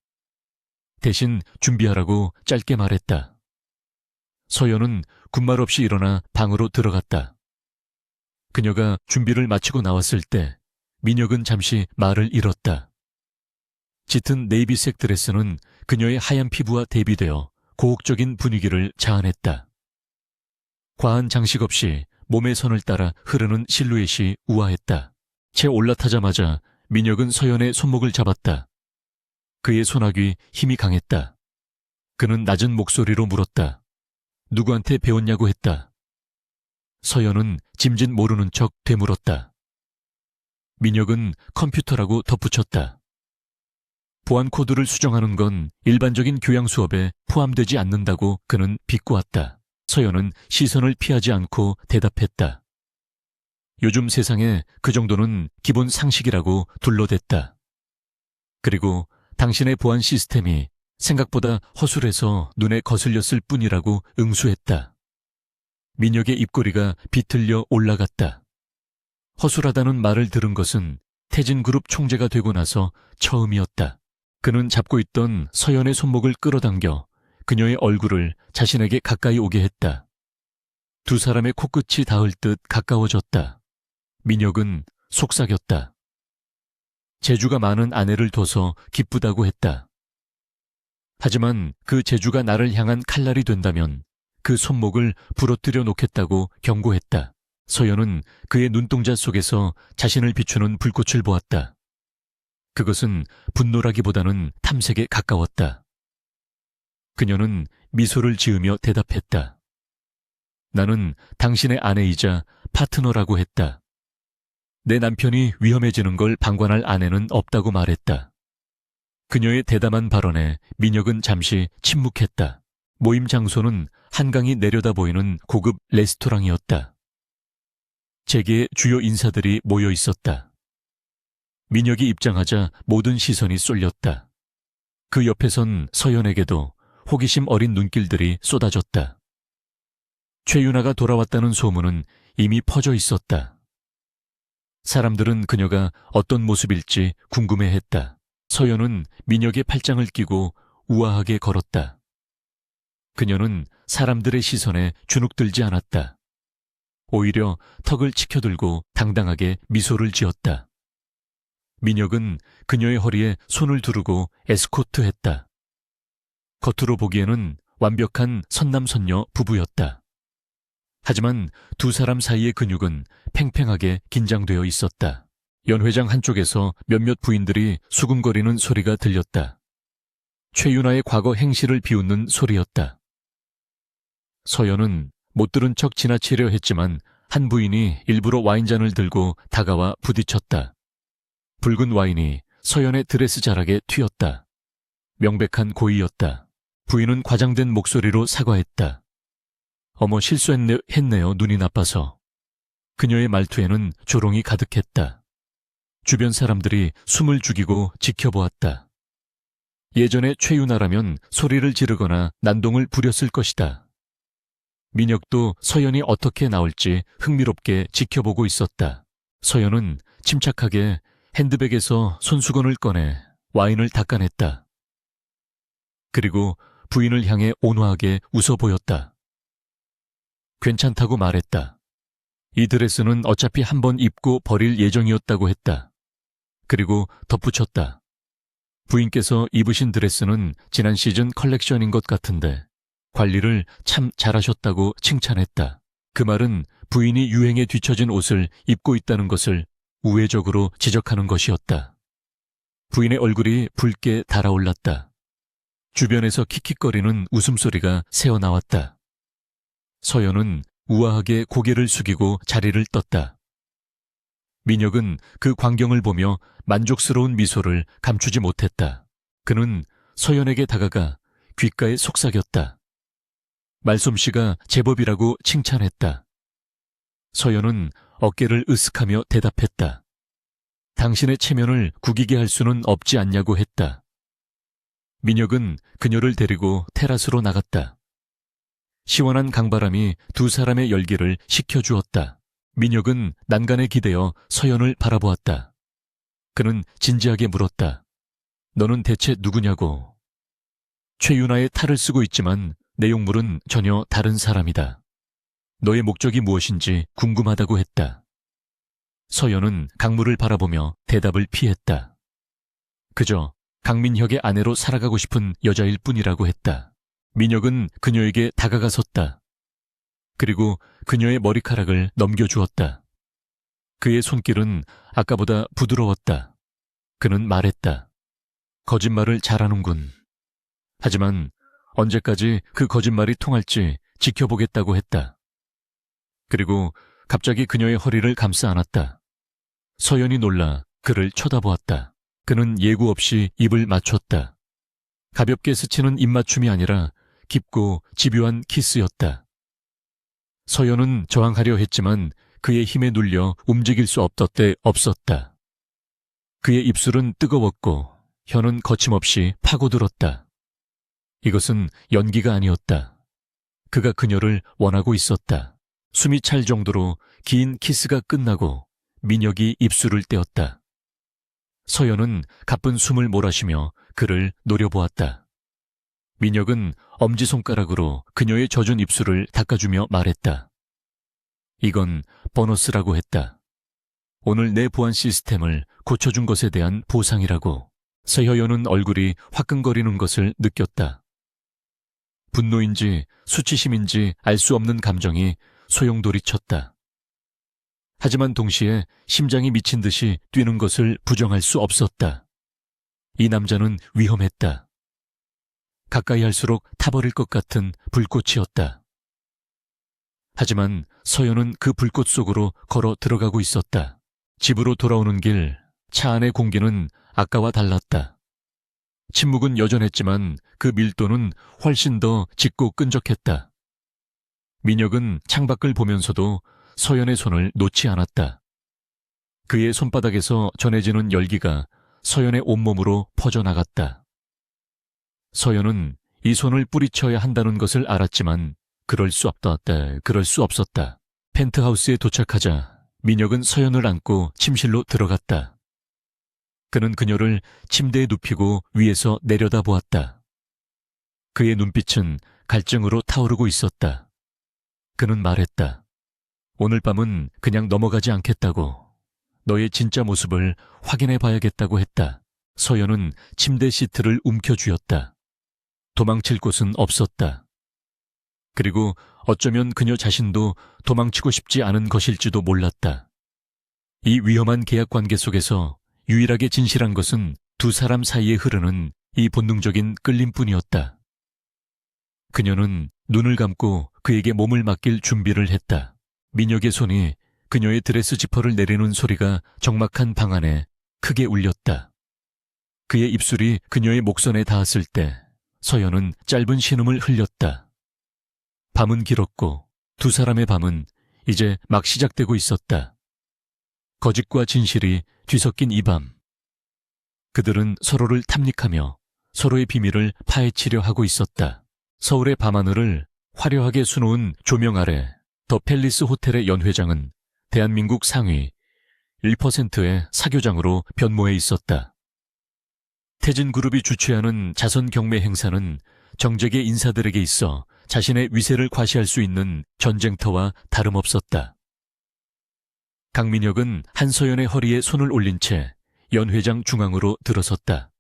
대신 준비하라고 짧게 말했다. 서연은 군말 없이 일어나 방으로 들어갔다. 그녀가 준비를 마치고 나왔을 때 민혁은 잠시 말을 잃었다. 짙은 네이비색 드레스는 그녀의 하얀 피부와 대비되어 고혹적인 분위기를 자아냈다. 과한 장식 없이 몸의 선을 따라 흐르는 실루엣이 우아했다. 채 올라타자마자 민혁은 서연의 손목을 잡았다. 그의 손아귀 힘이 강했다. 그는 낮은 목소리로 물었다. 누구한테 배웠냐고 했다. 서연은 짐짓 모르는 척 되물었다. 민혁은 컴퓨터라고 덧붙였다. 보안 코드를 수정하는 건 일반적인 교양 수업에 포함되지 않는다고 그는 비꼬았다. 서연은 시선을 피하지 않고 대답했다. 요즘 세상에 그 정도는 기본 상식이라고 둘러댔다. 그리고 당신의 보안 시스템이 생각보다 허술해서 눈에 거슬렸을 뿐이라고 응수했다. 민혁의 입꼬리가 비틀려 올라갔다. 허술하다는 말을 들은 것은 태진그룹 총재가 되고 나서 처음이었다. 그는 잡고 있던 서연의 손목을 끌어당겨 그녀의 얼굴을 자신에게 가까이 오게 했다. 두 사람의 코끝이 닿을 듯 가까워졌다. 민혁은 속삭였다. 재주가 많은 아내를 둬서 기쁘다고 했다. 하지만 그 재주가 나를 향한 칼날이 된다면 그 손목을 부러뜨려 놓겠다고 경고했다. 서연은 그의 눈동자 속에서 자신을 비추는 불꽃을 보았다. 그것은 분노라기보다는 탐색에 가까웠다. 그녀는 미소를 지으며 대답했다. 나는 당신의 아내이자 파트너라고 했다. 내 남편이 위험해지는 걸 방관할 아내는 없다고 말했다. 그녀의 대담한 발언에 민혁은 잠시 침묵했다. 모임 장소는 한강이 내려다 보이는 고급 레스토랑이었다. 재계의 주요 인사들이 모여 있었다. 민혁이 입장하자 모든 시선이 쏠렸다. 그 옆에선 서연에게도 호기심 어린 눈길들이 쏟아졌다. 최윤아가 돌아왔다는 소문은 이미 퍼져 있었다. 사람들은 그녀가 어떤 모습일지 궁금해했다. 서연은 민혁의 팔짱을 끼고 우아하게 걸었다. 그녀는 사람들의 시선에 주눅들지 않았다. 오히려 턱을 치켜들고 당당하게 미소를 지었다. 민혁은 그녀의 허리에 손을 두르고 에스코트했다. 겉으로 보기에는 완벽한 선남선녀 부부였다. 하지만 두 사람 사이의 근육은 팽팽하게 긴장되어 있었다. 연회장 한쪽에서 몇몇 부인들이 수군거리는 소리가 들렸다. 최윤아의 과거 행실을 비웃는 소리였다. 서연은 못 들은 척 지나치려 했지만 한 부인이 일부러 와인잔을 들고 다가와 부딪혔다. 붉은 와인이 서연의 드레스 자락에 튀었다. 명백한 고의였다. 부인은 과장된 목소리로 사과했다. 어머 실수했네요. 눈이 나빠서. 그녀의 말투에는 조롱이 가득했다. 주변 사람들이 숨을 죽이고 지켜보았다. 예전에 최윤아라면 소리를 지르거나 난동을 부렸을 것이다. 민혁도 서연이 어떻게 나올지 흥미롭게 지켜보고 있었다. 서연은 침착하게 핸드백에서 손수건을 꺼내 와인을 닦아냈다. 그리고 부인을 향해 온화하게 웃어 보였다. 괜찮다고 말했다. 이 드레스는 어차피 한번 입고 버릴 예정이었다고 했다. 그리고 덧붙였다. 부인께서 입으신 드레스는 지난 시즌 컬렉션인 것 같은데 관리를 참 잘하셨다고 칭찬했다. 그 말은 부인이 유행에 뒤처진 옷을 입고 있다는 것을 우회적으로 지적하는 것이었다. 부인의 얼굴이 붉게 달아올랐다. 주변에서 킥킥거리는 웃음소리가 새어나왔다. 서연은 우아하게 고개를 숙이고 자리를 떴다. 민혁은 그 광경을 보며 만족스러운 미소를 감추지 못했다. 그는 서연에게 다가가 귓가에 속삭였다. 말솜씨가 제법이라고 칭찬했다. 서연은 어깨를 으쓱하며 대답했다. 당신의 체면을 구기게 할 수는 없지 않냐고 했다. 민혁은 그녀를 데리고 테라스로 나갔다. 시원한 강바람이 두 사람의 열기를 식혀주었다. 민혁은 난간에 기대어 서연을 바라보았다. 그는 진지하게 물었다. 너는 대체 누구냐고. 최윤아의 탈을 쓰고 있지만 내용물은 전혀 다른 사람이다. 너의 목적이 무엇인지 궁금하다고 했다. 서연은 강물을 바라보며 대답을 피했다. 그저 강민혁의 아내로 살아가고 싶은 여자일 뿐이라고 했다. 민혁은 그녀에게 다가가섰다. 그리고 그녀의 머리카락을 넘겨주었다. 그의 손길은 아까보다 부드러웠다. 그는 말했다. 거짓말을 잘하는군. 하지만 언제까지 그 거짓말이 통할지 지켜보겠다고 했다. 그리고 갑자기 그녀의 허리를 감싸 안았다. 서연이 놀라 그를 쳐다보았다. 그는 예고 없이 입을 맞췄다. 가볍게 스치는 입맞춤이 아니라 깊고 집요한 키스였다. 서연은 저항하려 했지만 그의 힘에 눌려 움직일 수 없었다. 그의 입술은 뜨거웠고 혀는 거침없이 파고들었다. 이것은 연기가 아니었다. 그가 그녀를 원하고 있었다. 숨이 찰 정도로 긴 키스가 끝나고 민혁이 입술을 떼었다. 서연은 가쁜 숨을 몰아쉬며 그를 노려보았다. 민혁은 엄지손가락으로 그녀의 젖은 입술을 닦아주며 말했다. 이건 보너스라고 했다. 오늘 내 보안 시스템을 고쳐준 것에 대한 보상이라고. 서여연은 얼굴이 화끈거리는 것을 느꼈다. 분노인지 수치심인지 알 수 없는 감정이 소용돌이쳤다. 하지만 동시에 심장이 미친 듯이 뛰는 것을 부정할 수 없었다. 이 남자는 위험했다. 가까이 할수록 타버릴 것 같은 불꽃이었다. 하지만 서연은 그 불꽃 속으로 걸어 들어가고 있었다. 집으로 돌아오는 길, 차 안의 공기는 아까와 달랐다. 침묵은 여전했지만 그 밀도는 훨씬 더 짙고 끈적했다. 민혁은 창밖을 보면서도 서연의 손을 놓지 않았다. 그의 손바닥에서 전해지는 열기가 서연의 온몸으로 퍼져나갔다. 서연은 이 손을 뿌리쳐야 한다는 것을 알았지만 그럴 수 없었다. 펜트하우스에 도착하자 민혁은 서연을 안고 침실로 들어갔다. 그는 그녀를 침대에 눕히고 위에서 내려다보았다. 그의 눈빛은 갈증으로 타오르고 있었다. 그는 말했다. 오늘 밤은 그냥 넘어가지 않겠다고. 너의 진짜 모습을 확인해 봐야겠다고 했다. 서연은 침대 시트를 움켜쥐었다. 도망칠 곳은 없었다. 그리고 어쩌면 그녀 자신도 도망치고 싶지 않은 것일지도 몰랐다. 이 위험한 계약 관계 속에서 유일하게 진실한 것은 두 사람 사이에 흐르는 이 본능적인 끌림뿐이었다. 그녀는 눈을 감고 그에게 몸을 맡길 준비를 했다. 민혁의 손이 그녀의 드레스 지퍼를 내리는 소리가 적막한 방 안에 크게 울렸다. 그의 입술이 그녀의 목선에 닿았을 때 서연은 짧은 신음을 흘렸다. 밤은 길었고 두 사람의 밤은 이제 막 시작되고 있었다. 거짓과 진실이 뒤섞인 이 밤. 그들은 서로를 탐닉하며 서로의 비밀을 파헤치려 하고 있었다. 서울의 밤하늘을 화려하게 수놓은 조명 아래 더 팰리스 호텔의 연회장은 대한민국 상위 1%의 사교장으로 변모해 있었다. 태진그룹이 주최하는 자선 경매 행사는 정재계 인사들에게 있어 자신의 위세를 과시할 수 있는 전쟁터와 다름없었다. 강민혁은 한서연의 허리에 손을 올린 채 연회장 중앙으로 들어섰다.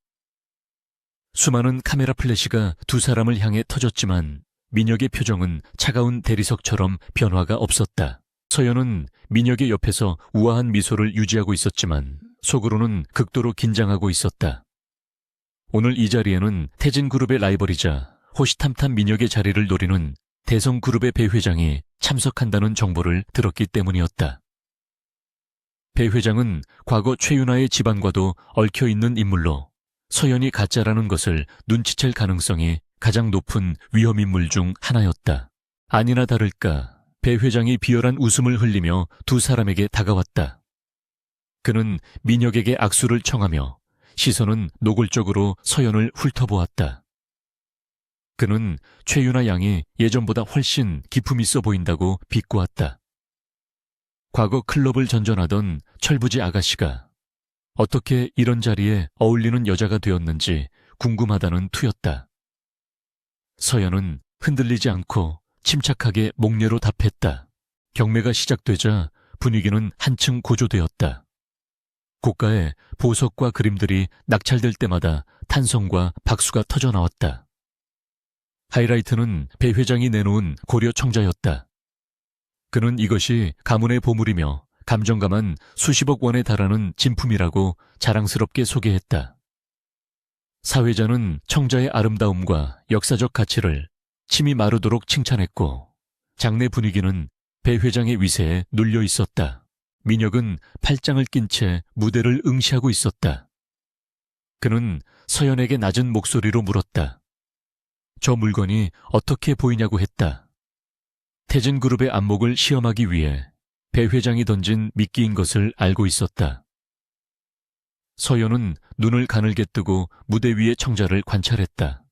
수많은 카메라 플래시가 두 사람을 향해 터졌지만 민혁의 표정은 차가운 대리석처럼 변화가 없었다. 서연은 민혁의 옆에서 우아한 미소를 유지하고 있었지만 속으로는 극도로 긴장하고 있었다. 오늘 이 자리에는 태진그룹의 라이벌이자 호시탐탐 민혁의 자리를 노리는 대성그룹의 배 회장이 참석한다는 정보를 들었기 때문이었다. 배 회장은 과거 최윤아의 집안과도 얽혀있는 인물로 서연이 가짜라는 것을 눈치챌 가능성이 가장 높은 위험인물 중 하나였다. 아니나 다를까 배 회장이 비열한 웃음을 흘리며 두 사람에게 다가왔다. 그는 민혁에게 악수를 청하며 시선은 노골적으로 서연을 훑어보았다. 그는 최윤아 양이 예전보다 훨씬 기품 있어 보인다고 비꼬았다. 과거 클럽을 전전하던 철부지 아가씨가 어떻게 이런 자리에 어울리는 여자가 되었는지 궁금하다는 투였다. 서연은 흔들리지 않고 침착하게 목례로 답했다. 경매가 시작되자 분위기는 한층 고조되었다. 고가의 보석과 그림들이 낙찰될 때마다 탄성과 박수가 터져나왔다. 하이라이트는 배 회장이 내놓은 고려 청자였다. 그는 이것이 가문의 보물이며 감정감한 수십억 원에 달하는 진품이라고 자랑스럽게 소개했다. 사회자는 청자의 아름다움과 역사적 가치를 침이 마르도록 칭찬했고 장내 분위기는 배 회장의 위세에 눌려 있었다. 민혁은 팔짱을 낀 채 무대를 응시하고 있었다. 그는 서연에게 낮은 목소리로 물었다. 저 물건이 어떻게 보이냐고 했다. 태진그룹의 안목을 시험하기 위해 배 회장이 던진 미끼인 것을 알고 있었다. 서연은 눈을 가늘게 뜨고 무대 위의 청자를 관찰했다.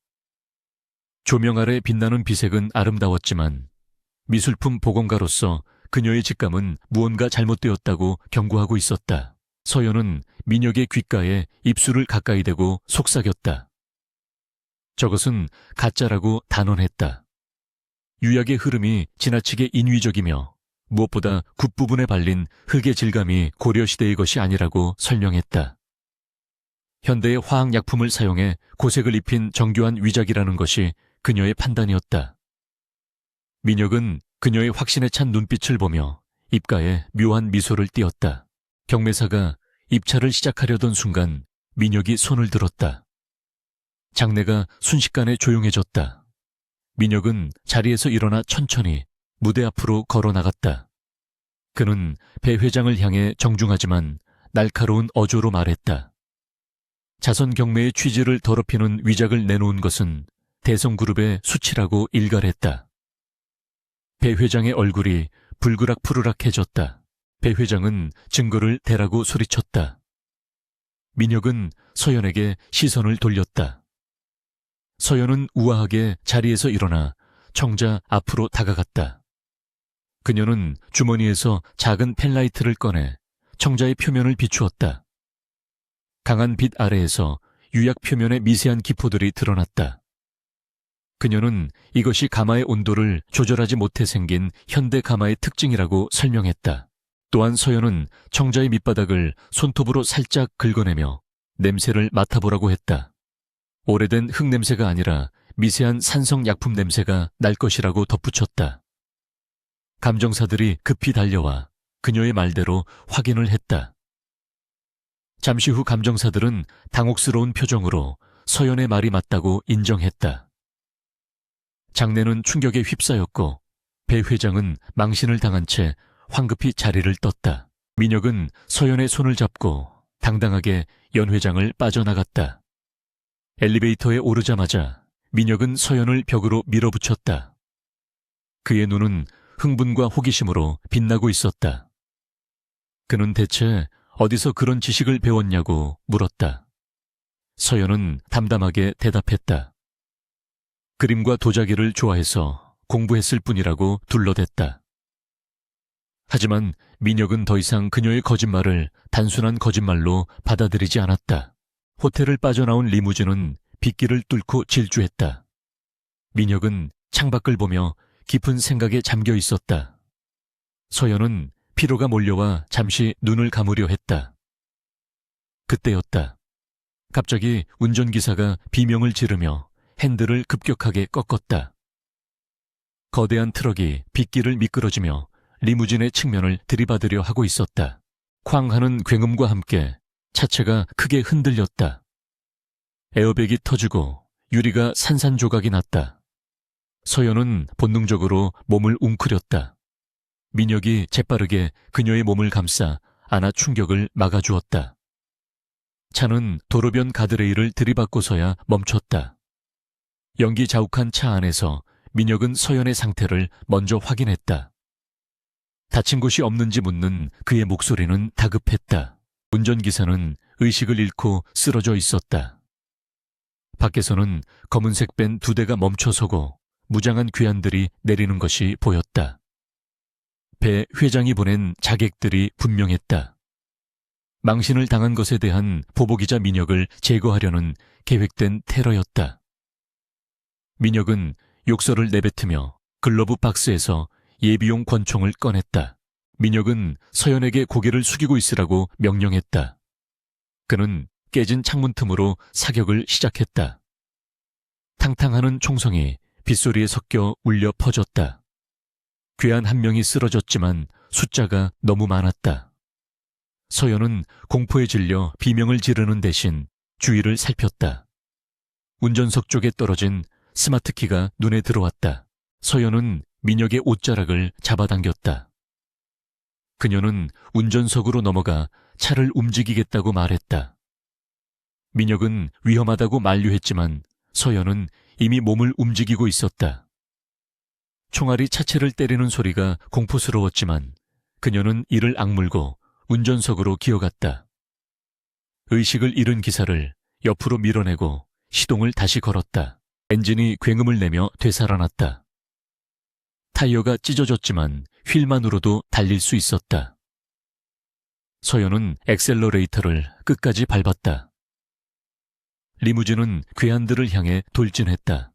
조명 아래 빛나는 비색은 아름다웠지만 미술품 보건가로서 그녀의 직감은 무언가 잘못되었다고 경고하고 있었다. 서연은 민혁의 귓가에 입술을 가까이 대고 속삭였다. 저것은 가짜라고 단언했다. 유약의 흐름이 지나치게 인위적이며 무엇보다 굿부분에 발린 흙의 질감이 고려시대의 것이 아니라고 설명했다. 현대의 화학약품을 사용해 고색을 입힌 정교한 위작이라는 것이 그녀의 판단이었다. 민혁은 그녀의 확신에 찬 눈빛을 보며 입가에 묘한 미소를 띄었다. 경매사가 입찰을 시작하려던 순간 민혁이 손을 들었다. 장내가 순식간에 조용해졌다. 민혁은 자리에서 일어나 천천히 무대 앞으로 걸어 나갔다. 그는 배 회장을 향해 정중하지만 날카로운 어조로 말했다. 자선 경매의 취지를 더럽히는 위작을 내놓은 것은 대성그룹의 수치라고 일갈했다. 배 회장의 얼굴이 불그락푸르락해졌다. 배 회장은 증거를 대라고 소리쳤다. 민혁은 서연에게 시선을 돌렸다. 서연은 우아하게 자리에서 일어나 청자 앞으로 다가갔다. 그녀는 주머니에서 작은 펜라이트를 꺼내 청자의 표면을 비추었다. 강한 빛 아래에서 유약 표면의 미세한 기포들이 드러났다. 그녀는 이것이 가마의 온도를 조절하지 못해 생긴 현대 가마의 특징이라고 설명했다. 또한 서연은 청자의 밑바닥을 손톱으로 살짝 긁어내며 냄새를 맡아보라고 했다. 오래된 흙 냄새가 아니라 미세한 산성 약품 냄새가 날 것이라고 덧붙였다. 감정사들이 급히 달려와 그녀의 말대로 확인을 했다. 잠시 후 감정사들은 당혹스러운 표정으로 서연의 말이 맞다고 인정했다. 장내는 충격에 휩싸였고 배 회장은 망신을 당한 채 황급히 자리를 떴다. 민혁은 서연의 손을 잡고 당당하게 연 회장을 빠져나갔다. 엘리베이터에 오르자마자 민혁은 서연을 벽으로 밀어붙였다. 그의 눈은 흥분과 호기심으로 빛나고 있었다. 그는 대체 어디서 그런 지식을 배웠냐고 물었다. 서연은 담담하게 대답했다. 그림과 도자기를 좋아해서 공부했을 뿐이라고 둘러댔다. 하지만 민혁은 더 이상 그녀의 거짓말을 단순한 거짓말로 받아들이지 않았다. 호텔을 빠져나온 리무진은 빗길을 뚫고 질주했다. 민혁은 창밖을 보며 깊은 생각에 잠겨 있었다. 서연은 피로가 몰려와 잠시 눈을 감으려 했다. 그때였다. 갑자기 운전기사가 비명을 지르며 핸들을 급격하게 꺾었다. 거대한 트럭이 빗길을 미끄러지며 리무진의 측면을 들이받으려 하고 있었다. 쾅 하는 굉음과 함께 차체가 크게 흔들렸다. 에어백이 터지고 유리가 산산조각이 났다. 서연은 본능적으로 몸을 웅크렸다. 민혁이 재빠르게 그녀의 몸을 감싸 안아 충격을 막아주었다. 차는 도로변 가드레일을 들이받고서야 멈췄다. 연기 자욱한 차 안에서 민혁은 서연의 상태를 먼저 확인했다. 다친 곳이 없는지 묻는 그의 목소리는 다급했다. 운전기사는 의식을 잃고 쓰러져 있었다. 밖에서는 검은색 밴 2대가 멈춰서고 무장한 괴한들이 내리는 것이 보였다. 배 회장이 보낸 자객들이 분명했다. 망신을 당한 것에 대한 보복이자 민혁을 제거하려는 계획된 테러였다. 민혁은 욕설을 내뱉으며 글러브 박스에서 예비용 권총을 꺼냈다. 민혁은 서연에게 고개를 숙이고 있으라고 명령했다. 그는 깨진 창문 틈으로 사격을 시작했다. 탕탕하는 총성이 빗소리에 섞여 울려 퍼졌다. 괴한 한 명이 쓰러졌지만 숫자가 너무 많았다. 서연은 공포에 질려 비명을 지르는 대신 주위를 살폈다. 운전석 쪽에 떨어진 스마트키가 눈에 들어왔다. 서연은 민혁의 옷자락을 잡아당겼다. 그녀는 운전석으로 넘어가 차를 움직이겠다고 말했다. 민혁은 위험하다고 만류했지만 서연은 이미 몸을 움직이고 있었다. 총알이 차체를 때리는 소리가 공포스러웠지만 그녀는 이를 악물고 운전석으로 기어갔다. 의식을 잃은 기사를 옆으로 밀어내고 시동을 다시 걸었다. 엔진이 굉음을 내며 되살아났다. 타이어가 찢어졌지만 휠만으로도 달릴 수 있었다. 서연은 엑셀러레이터를 끝까지 밟았다. 리무진은 괴한들을 향해 돌진했다.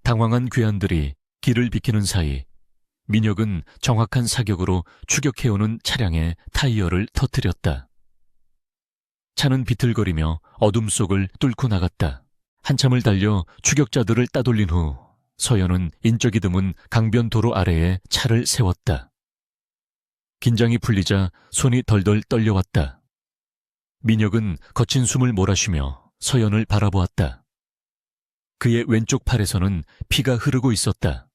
당황한 괴한들이 길을 비키는 사이 민혁은 정확한 사격으로 추격해오는 차량의 타이어를 터뜨렸다. 차는 비틀거리며 어둠 속을 뚫고 나갔다. 한참을 달려 추격자들을 따돌린 후 서연은 인적이 드문 강변 도로 아래에 차를 세웠다. 긴장이 풀리자 손이 덜덜 떨려왔다. 민혁은 거친 숨을 몰아쉬며 서연을 바라보았다. 그의 왼쪽 팔에서는 피가 흐르고 있었다.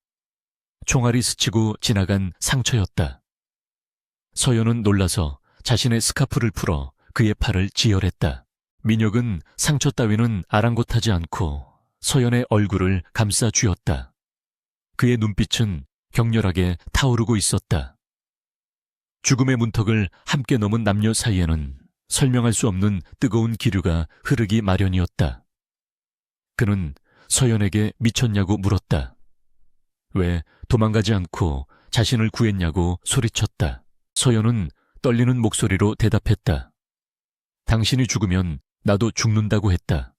총알이 스치고 지나간 상처였다. 서연은 놀라서 자신의 스카프를 풀어 그의 팔을 지혈했다. 민혁은 상처 따위는 아랑곳하지 않고 서연의 얼굴을 감싸 쥐었다. 그의 눈빛은 격렬하게 타오르고 있었다. 죽음의 문턱을 함께 넘은 남녀 사이에는 설명할 수 없는 뜨거운 기류가 흐르기 마련이었다. 그는 서연에게 미쳤냐고 물었다. 왜 도망가지 않고 자신을 구했냐고 소리쳤다. 서연은 떨리는 목소리로 대답했다. 당신이 죽으면 나도 죽는다고 했다.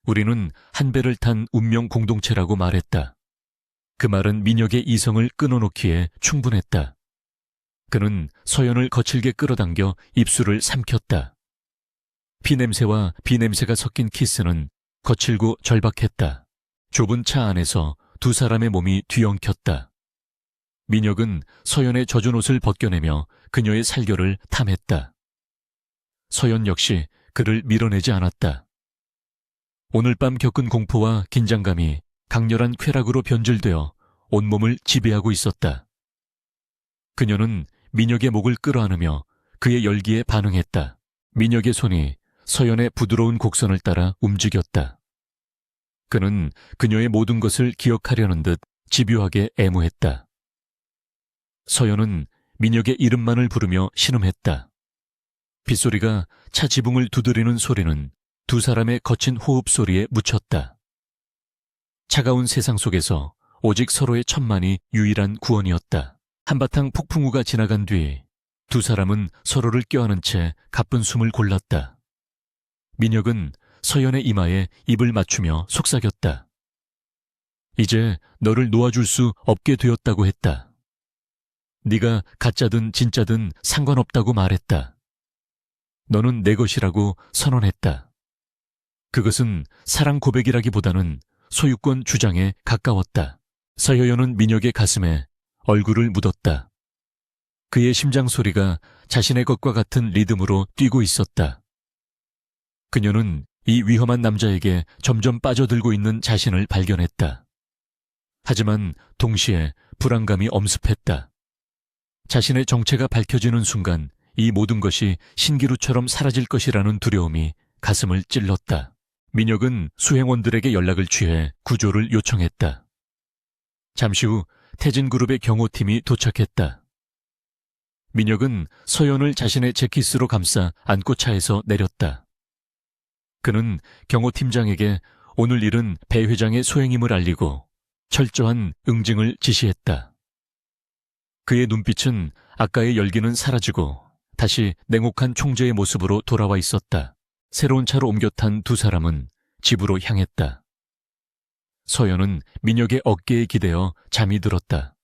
우리는 한 배를 탄 운명 공동체라고 말했다. 그 말은 민혁의 이성을 끊어놓기에 충분했다. 그는 서연을 거칠게 끌어당겨 입술을 삼켰다. 피냄새와 비냄새가 섞인 키스는 거칠고 절박했다. 좁은 차 안에서 두 사람의 몸이 뒤엉켰다. 민혁은 서연의 젖은 옷을 벗겨내며 그녀의 살결을 탐했다. 서연 역시 그를 밀어내지 않았다. 오늘 밤 겪은 공포와 긴장감이 강렬한 쾌락으로 변질되어 온몸을 지배하고 있었다. 그녀는 민혁의 목을 끌어안으며 그의 열기에 반응했다. 민혁의 손이 서연의 부드러운 곡선을 따라 움직였다. 그는 그녀의 모든 것을 기억하려는 듯 집요하게 애무했다. 서연은 민혁의 이름만을 부르며 신음했다. 빗소리가 차 지붕을 두드리는 소리는 두 사람의 거친 호흡 소리에 묻혔다. 차가운 세상 속에서 오직 서로의 천만이 유일한 구원이었다. 한바탕 폭풍우가 지나간 뒤 두 사람은 서로를 껴안은 채 가쁜 숨을 골랐다. 민혁은 서연의 이마에 입을 맞추며 속삭였다. 이제 너를 놓아줄 수 없게 되었다고 했다. 네가 가짜든 진짜든 상관없다고 말했다. 너는 내 것이라고 선언했다. 그것은 사랑 고백이라기보다는 소유권 주장에 가까웠다. 서여연은 민혁의 가슴에 얼굴을 묻었다. 그의 심장 소리가 자신의 것과 같은 리듬으로 뛰고 있었다. 그녀는 이 위험한 남자에게 점점 빠져들고 있는 자신을 발견했다. 하지만 동시에 불안감이 엄습했다. 자신의 정체가 밝혀지는 순간 이 모든 것이 신기루처럼 사라질 것이라는 두려움이 가슴을 찔렀다. 민혁은 수행원들에게 연락을 취해 구조를 요청했다. 잠시 후 태진그룹의 경호팀이 도착했다. 민혁은 서연을 자신의 재킷으로 감싸 안고 차에서 내렸다. 그는 경호팀장에게 오늘 일은 배 회장의 소행임을 알리고 철저한 응징을 지시했다. 그의 눈빛은 아까의 열기는 사라지고 다시 냉혹한 총재의 모습으로 돌아와 있었다. 새로운 차로 옮겨 탄 두 사람은 집으로 향했다. 서연은 민혁의 어깨에 기대어 잠이 들었다.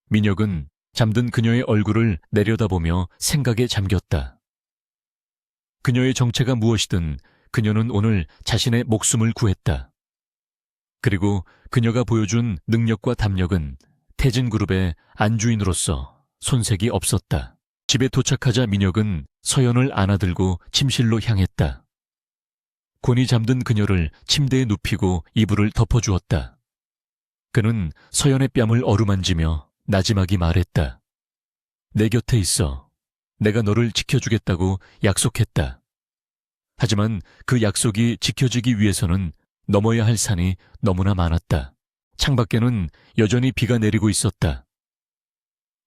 민혁은 잠든 그녀의 얼굴을 내려다보며 생각에 잠겼다. 그녀의 정체가 무엇이든 그녀는 오늘 자신의 목숨을 구했다. 그리고 그녀가 보여준 능력과 담력은 태진그룹의 안주인으로서 손색이 없었다. 집에 도착하자 민혁은 서연을 안아들고 침실로 향했다. 곤히 잠든 그녀를 침대에 눕히고 이불을 덮어주었다. 그는 서연의 뺨을 어루만지며 나지막이 말했다. 내 곁에 있어. 내가 너를 지켜주겠다고 약속했다. 하지만 그 약속이 지켜지기 위해서는 넘어야 할 산이 너무나 많았다. 창밖에는 여전히 비가 내리고 있었다.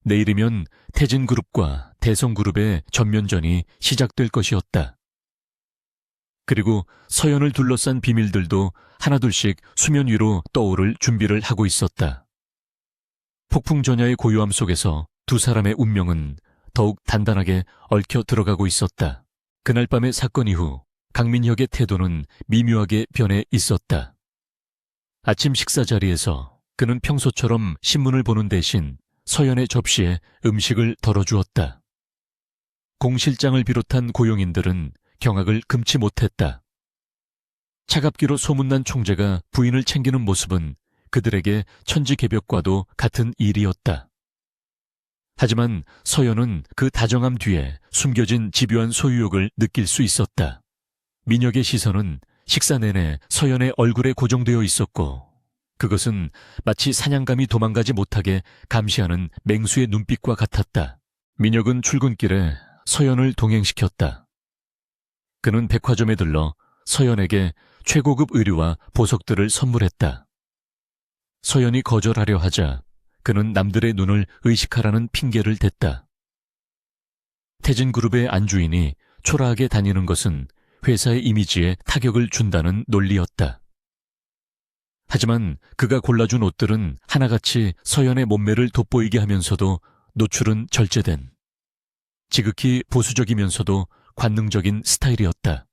내일이면 태진그룹과 대성그룹의 전면전이 시작될 것이었다. 그리고 서연을 둘러싼 비밀들도 하나둘씩 수면 위로 떠오를 준비를 하고 있었다. 폭풍 전야의 고요함 속에서 두 사람의 운명은 더욱 단단하게 얽혀 들어가고 있었다. 그날 밤의 사건 이후 강민혁의 태도는 미묘하게 변해 있었다. 아침 식사 자리에서 그는 평소처럼 신문을 보는 대신 서연의 접시에 음식을 덜어주었다. 공 실장을 비롯한 고용인들은 경악을 금치 못했다. 차갑기로 소문난 총재가 부인을 챙기는 모습은 그들에게 천지개벽과도 같은 일이었다. 하지만 서연은 그 다정함 뒤에 숨겨진 집요한 소유욕을 느낄 수 있었다. 민혁의 시선은 식사 내내 서연의 얼굴에 고정되어 있었고 그것은 마치 사냥감이 도망가지 못하게 감시하는 맹수의 눈빛과 같았다. 민혁은 출근길에 서연을 동행시켰다. 그는 백화점에 들러 서연에게 최고급 의류와 보석들을 선물했다. 서연이 거절하려 하자 그는 남들의 눈을 의식하라는 핑계를 댔다. 태진그룹의 안주인이 초라하게 다니는 것은 회사의 이미지에 타격을 준다는 논리였다. 하지만 그가 골라준 옷들은 하나같이 서연의 몸매를 돋보이게 하면서도 노출은 절제된 지극히 보수적이면서도 관능적인 스타일이었다.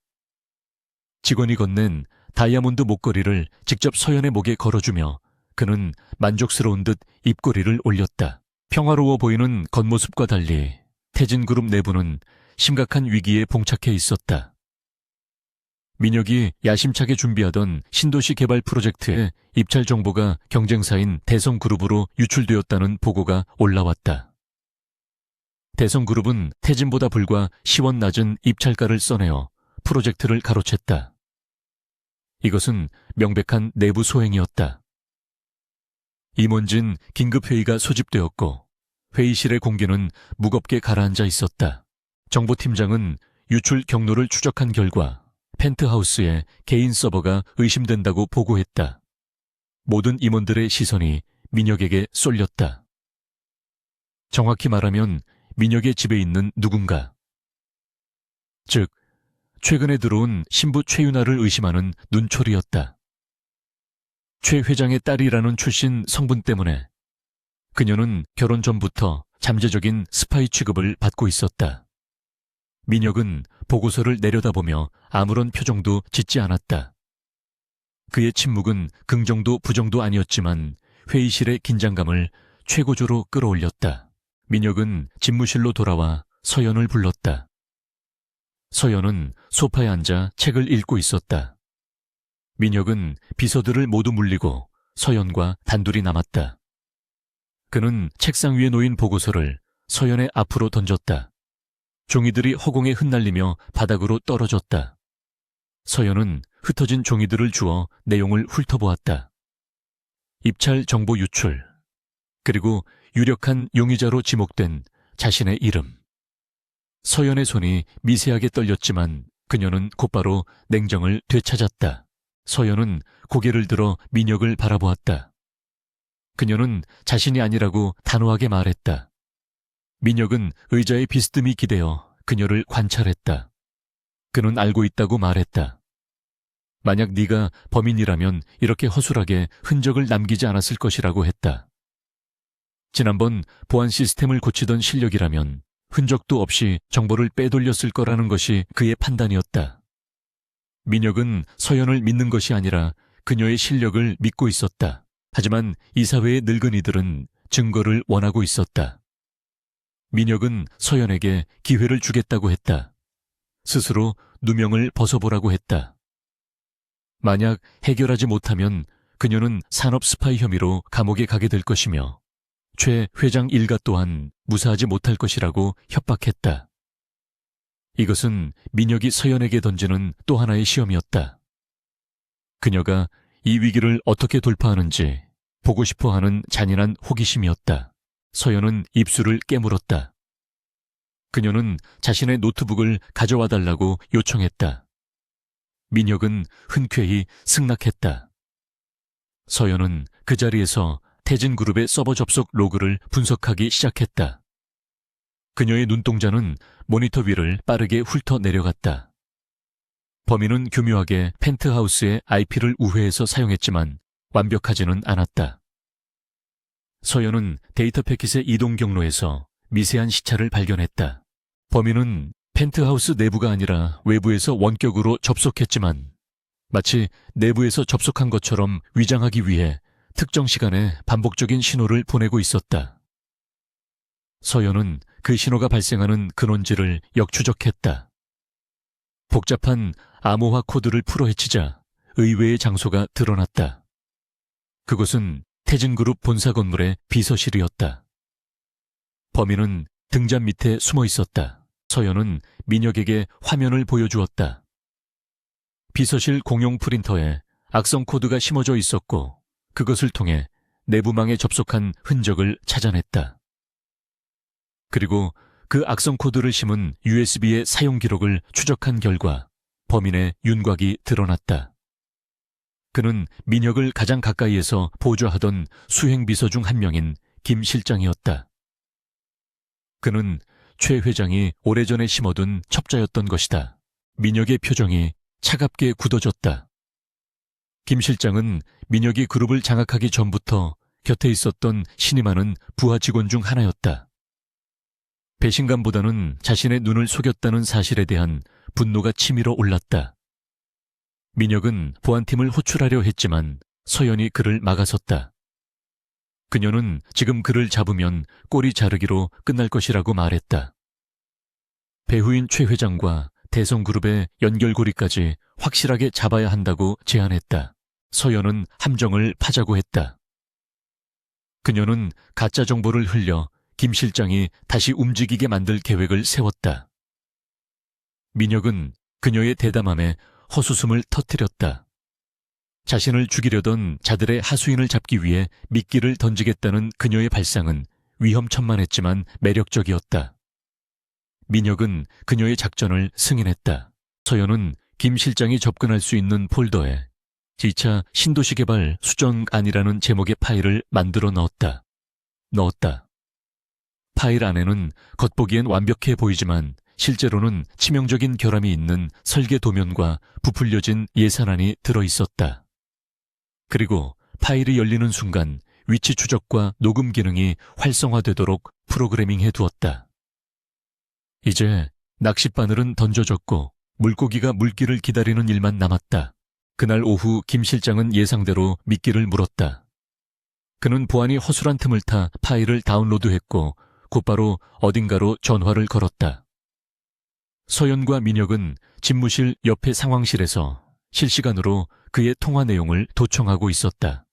직원이 건넨 다이아몬드 목걸이를 직접 서연의 목에 걸어주며 그는 만족스러운 듯 입꼬리를 올렸다. 평화로워 보이는 겉모습과 달리 태진그룹 내부는 심각한 위기에 봉착해 있었다. 민혁이 야심차게 준비하던 신도시 개발 프로젝트의 입찰 정보가 경쟁사인 대성그룹으로 유출되었다는 보고가 올라왔다. 대성그룹은 태진보다 불과 10원 낮은 입찰가를 써내어 프로젝트를 가로챘다. 이것은 명백한 내부 소행이었다. 임원진 긴급회의가 소집되었고 회의실의 공기는 무겁게 가라앉아 있었다. 정보팀장은 유출 경로를 추적한 결과 펜트하우스의 개인 서버가 의심된다고 보고했다. 모든 임원들의 시선이 민혁에게 쏠렸다. 정확히 말하면 민혁의 집에 있는 누군가. 즉, 최근에 들어온 신부 최윤아를 의심하는 눈초리였다. 최 회장의 딸이라는 출신 성분 때문에 그녀는 결혼 전부터 잠재적인 스파이 취급을 받고 있었다. 민혁은 보고서를 내려다보며 아무런 표정도 짓지 않았다. 그의 침묵은 긍정도 부정도 아니었지만 회의실의 긴장감을 최고조로 끌어올렸다. 민혁은 집무실로 돌아와 서연을 불렀다. 서연은 소파에 앉아 책을 읽고 있었다. 민혁은 비서들을 모두 물리고 서연과 단둘이 남았다. 그는 책상 위에 놓인 보고서를 서연의 앞으로 던졌다. 종이들이 허공에 흩날리며 바닥으로 떨어졌다. 서연은 흩어진 종이들을 주워 내용을 훑어보았다. 입찰 정보 유출, 그리고 유력한 용의자로 지목된 자신의 이름. 서연의 손이 미세하게 떨렸지만 그녀는 곧바로 냉정을 되찾았다. 서연은 고개를 들어 민혁을 바라보았다. 그녀는 자신이 아니라고 단호하게 말했다. 민혁은 의자에 비스듬히 기대어 그녀를 관찰했다. 그는 알고 있다고 말했다. 만약 네가 범인이라면 이렇게 허술하게 흔적을 남기지 않았을 것이라고 했다. 지난번 보안 시스템을 고치던 실력이라면 흔적도 없이 정보를 빼돌렸을 거라는 것이 그의 판단이었다. 민혁은 서연을 믿는 것이 아니라 그녀의 실력을 믿고 있었다. 하지만 이 사회의 늙은이들은 증거를 원하고 있었다. 민혁은 서연에게 기회를 주겠다고 했다. 스스로 누명을 벗어보라고 했다. 만약 해결하지 못하면 그녀는 산업 스파이 혐의로 감옥에 가게 될 것이며 최 회장 일가 또한 무사하지 못할 것이라고 협박했다. 이것은 민혁이 서연에게 던지는 또 하나의 시험이었다. 그녀가 이 위기를 어떻게 돌파하는지 보고 싶어하는 잔인한 호기심이었다. 서연은 입술을 깨물었다. 그녀는 자신의 노트북을 가져와 달라고 요청했다. 민혁은 흔쾌히 승낙했다. 서연은 그 자리에서 태진그룹의 서버 접속 로그를 분석하기 시작했다. 그녀의 눈동자는 모니터 위를 빠르게 훑어 내려갔다. 범인은 교묘하게 펜트하우스의 IP를 우회해서 사용했지만 완벽하지는 않았다. 서연은 데이터 패킷의 이동 경로에서 미세한 시차를 발견했다. 범인은 펜트하우스 내부가 아니라 외부에서 원격으로 접속했지만 마치 내부에서 접속한 것처럼 위장하기 위해 특정 시간에 반복적인 신호를 보내고 있었다. 서연은 그 신호가 발생하는 근원지를 역추적했다. 복잡한 암호화 코드를 풀어헤치자 의외의 장소가 드러났다. 그곳은 태진그룹 본사 건물의 비서실이었다. 범인은 등잔 밑에 숨어 있었다. 서연은 민혁에게 화면을 보여주었다. 비서실 공용 프린터에 악성 코드가 심어져 있었고 그것을 통해 내부망에 접속한 흔적을 찾아냈다. 그리고 그 악성 코드를 심은 USB의 사용 기록을 추적한 결과 범인의 윤곽이 드러났다. 그는 민혁을 가장 가까이에서 보좌하던 수행비서 중 한 명인 김 실장이었다. 그는 최 회장이 오래전에 심어둔 첩자였던 것이다. 민혁의 표정이 차갑게 굳어졌다. 김 실장은 민혁이 그룹을 장악하기 전부터 곁에 있었던 신이 많은 부하 직원 중 하나였다. 배신감보다는 자신의 눈을 속였다는 사실에 대한 분노가 치밀어 올랐다. 민혁은 보안팀을 호출하려 했지만 서연이 그를 막아섰다. 그녀는 지금 그를 잡으면 꼬리 자르기로 끝날 것이라고 말했다. 배후인 최 회장과 대성그룹의 연결고리까지 확실하게 잡아야 한다고 제안했다. 서연은 함정을 파자고 했다. 그녀는 가짜 정보를 흘려 김 실장이 다시 움직이게 만들 계획을 세웠다. 민혁은 그녀의 대담함에 허수음을 터뜨렸다. 자신을 죽이려던 자들의 하수인을 잡기 위해 미끼를 던지겠다는 그녀의 발상은 위험천만했지만 매력적이었다. 민혁은 그녀의 작전을 승인했다. 서연은 김 실장이 접근할 수 있는 폴더에 제2차 신도시 개발 수정안이라는 제목의 파일을 만들어 넣었다. 파일 안에는 겉보기엔 완벽해 보이지만 실제로는 치명적인 결함이 있는 설계 도면과 부풀려진 예산안이 들어있었다. 그리고 파일이 열리는 순간 위치 추적과 녹음 기능이 활성화되도록 프로그래밍해 두었다. 이제 낚싯바늘은 던져졌고 물고기가 물기를 기다리는 일만 남았다. 그날 오후 김 실장은 예상대로 미끼를 물었다. 그는 보안이 허술한 틈을 타 파일을 다운로드했고 곧바로 어딘가로 전화를 걸었다. 서연과 민혁은 집무실 옆의 상황실에서 실시간으로 그의 통화 내용을 도청하고 있었다.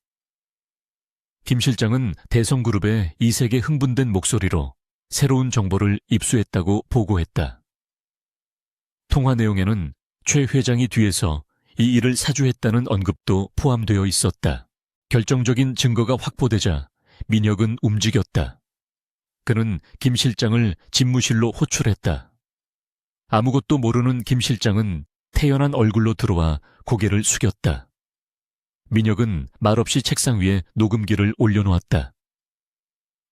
김 실장은 대성그룹의 이색의 흥분된 목소리로 새로운 정보를 입수했다고 보고했다. 통화 내용에는 최 회장이 뒤에서 이 일을 사주했다는 언급도 포함되어 있었다. 결정적인 증거가 확보되자 민혁은 움직였다. 그는 김 실장을 집무실로 호출했다. 아무것도 모르는 김 실장은 태연한 얼굴로 들어와 고개를 숙였다. 민혁은 말없이 책상 위에 녹음기를 올려놓았다.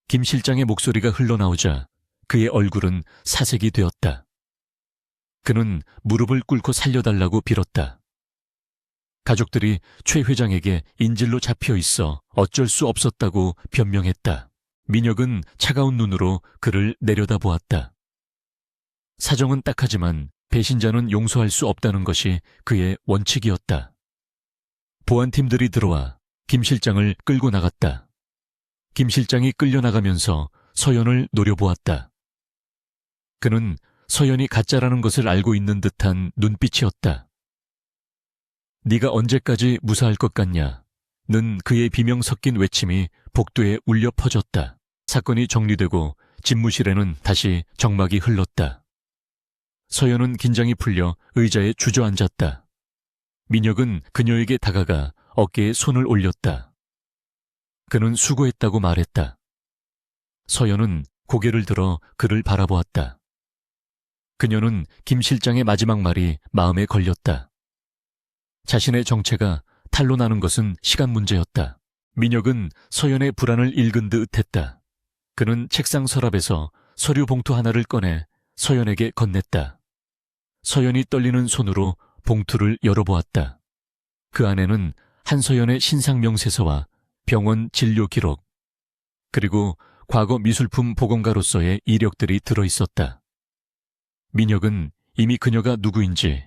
김 실장의 목소리가 흘러나오자 그의 얼굴은 사색이 되었다. 그는 무릎을 꿇고 살려달라고 빌었다. 가족들이 최 회장에게 인질로 잡혀 있어 어쩔 수 없었다고 변명했다. 민혁은 차가운 눈으로 그를 내려다보았다. 사정은 딱하지만 배신자는 용서할 수 없다는 것이 그의 원칙이었다. 보안팀들이 들어와 김 실장을 끌고 나갔다. 김 실장이 끌려나가면서 서연을 노려보았다. 그는 서연이 가짜라는 것을 알고 있는 듯한 눈빛이었다. 네가 언제까지 무사할 것 같냐? 는 그의 비명 섞인 외침이 복도에 울려 퍼졌다. 사건이 정리되고 집무실에는 다시 정막이 흘렀다. 서연은 긴장이 풀려 의자에 주저앉았다. 민혁은 그녀에게 다가가 어깨에 손을 올렸다. 그는 수고했다고 말했다. 서연은 고개를 들어 그를 바라보았다. 그녀는 김 실장의 마지막 말이 마음에 걸렸다. 자신의 정체가 탄로나는 것은 시간 문제였다. 민혁은 서연의 불안을 읽은 듯 했다. 그는 책상 서랍에서 서류 봉투 하나를 꺼내 서연에게 건넸다. 서연이 떨리는 손으로 봉투를 열어보았다. 그 안에는 한서연의 신상 명세서와 병원 진료 기록, 그리고 과거 미술품 보건가로서의 이력들이 들어있었다. 민혁은 이미 그녀가 누구인지,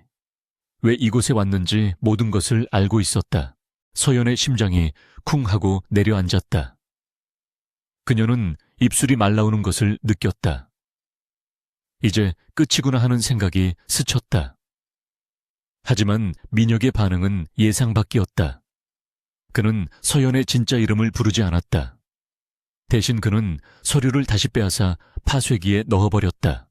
왜 이곳에 왔는지 모든 것을 알고 있었다. 서연의 심장이 쿵 하고 내려앉았다. 그녀는 입술이 말라오는 것을 느꼈다. 이제 끝이구나 하는 생각이 스쳤다. 하지만 민혁의 반응은 예상 밖이었다. 그는 서연의 진짜 이름을 부르지 않았다. 대신 그는 서류를 다시 빼앗아 파쇄기에 넣어버렸다.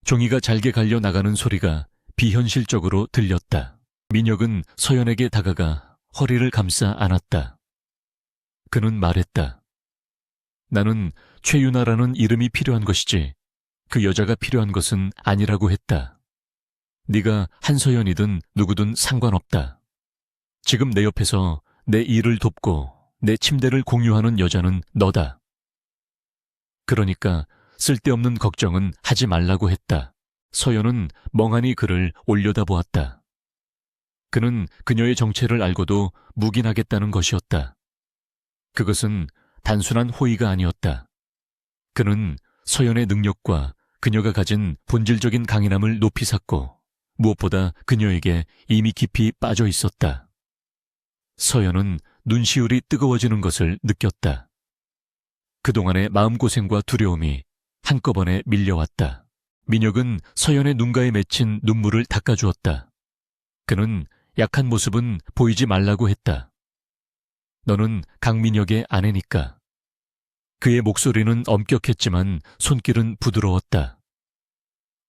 종이가 잘게 갈려 나가는 소리가 비현실적으로 들렸다. 민혁은 서연에게 다가가 허리를 감싸 안았다. 그는 말했다. 나는 최유나라는 이름이 필요한 것이지 그 여자가 필요한 것은 아니라고 했다. 네가 한서연이든 누구든 상관없다. 지금 내 옆에서 내 일을 돕고 내 침대를 공유하는 여자는 너다. 그러니까 쓸데없는 걱정은 하지 말라고 했다. 서연은 멍하니 그를 올려다보았다. 그는 그녀의 정체를 알고도 묵인하겠다는 것이었다. 그것은 단순한 호의가 아니었다. 그는 서연의 능력과 그녀가 가진 본질적인 강인함을 높이 샀고 무엇보다 그녀에게 이미 깊이 빠져 있었다. 서연은 눈시울이 뜨거워지는 것을 느꼈다. 그동안의 마음고생과 두려움이 한꺼번에 밀려왔다. 민혁은 서연의 눈가에 맺힌 눈물을 닦아주었다. 그는 약한 모습은 보이지 말라고 했다. 너는 강민혁의 아내니까. 그의 목소리는 엄격했지만 손길은 부드러웠다.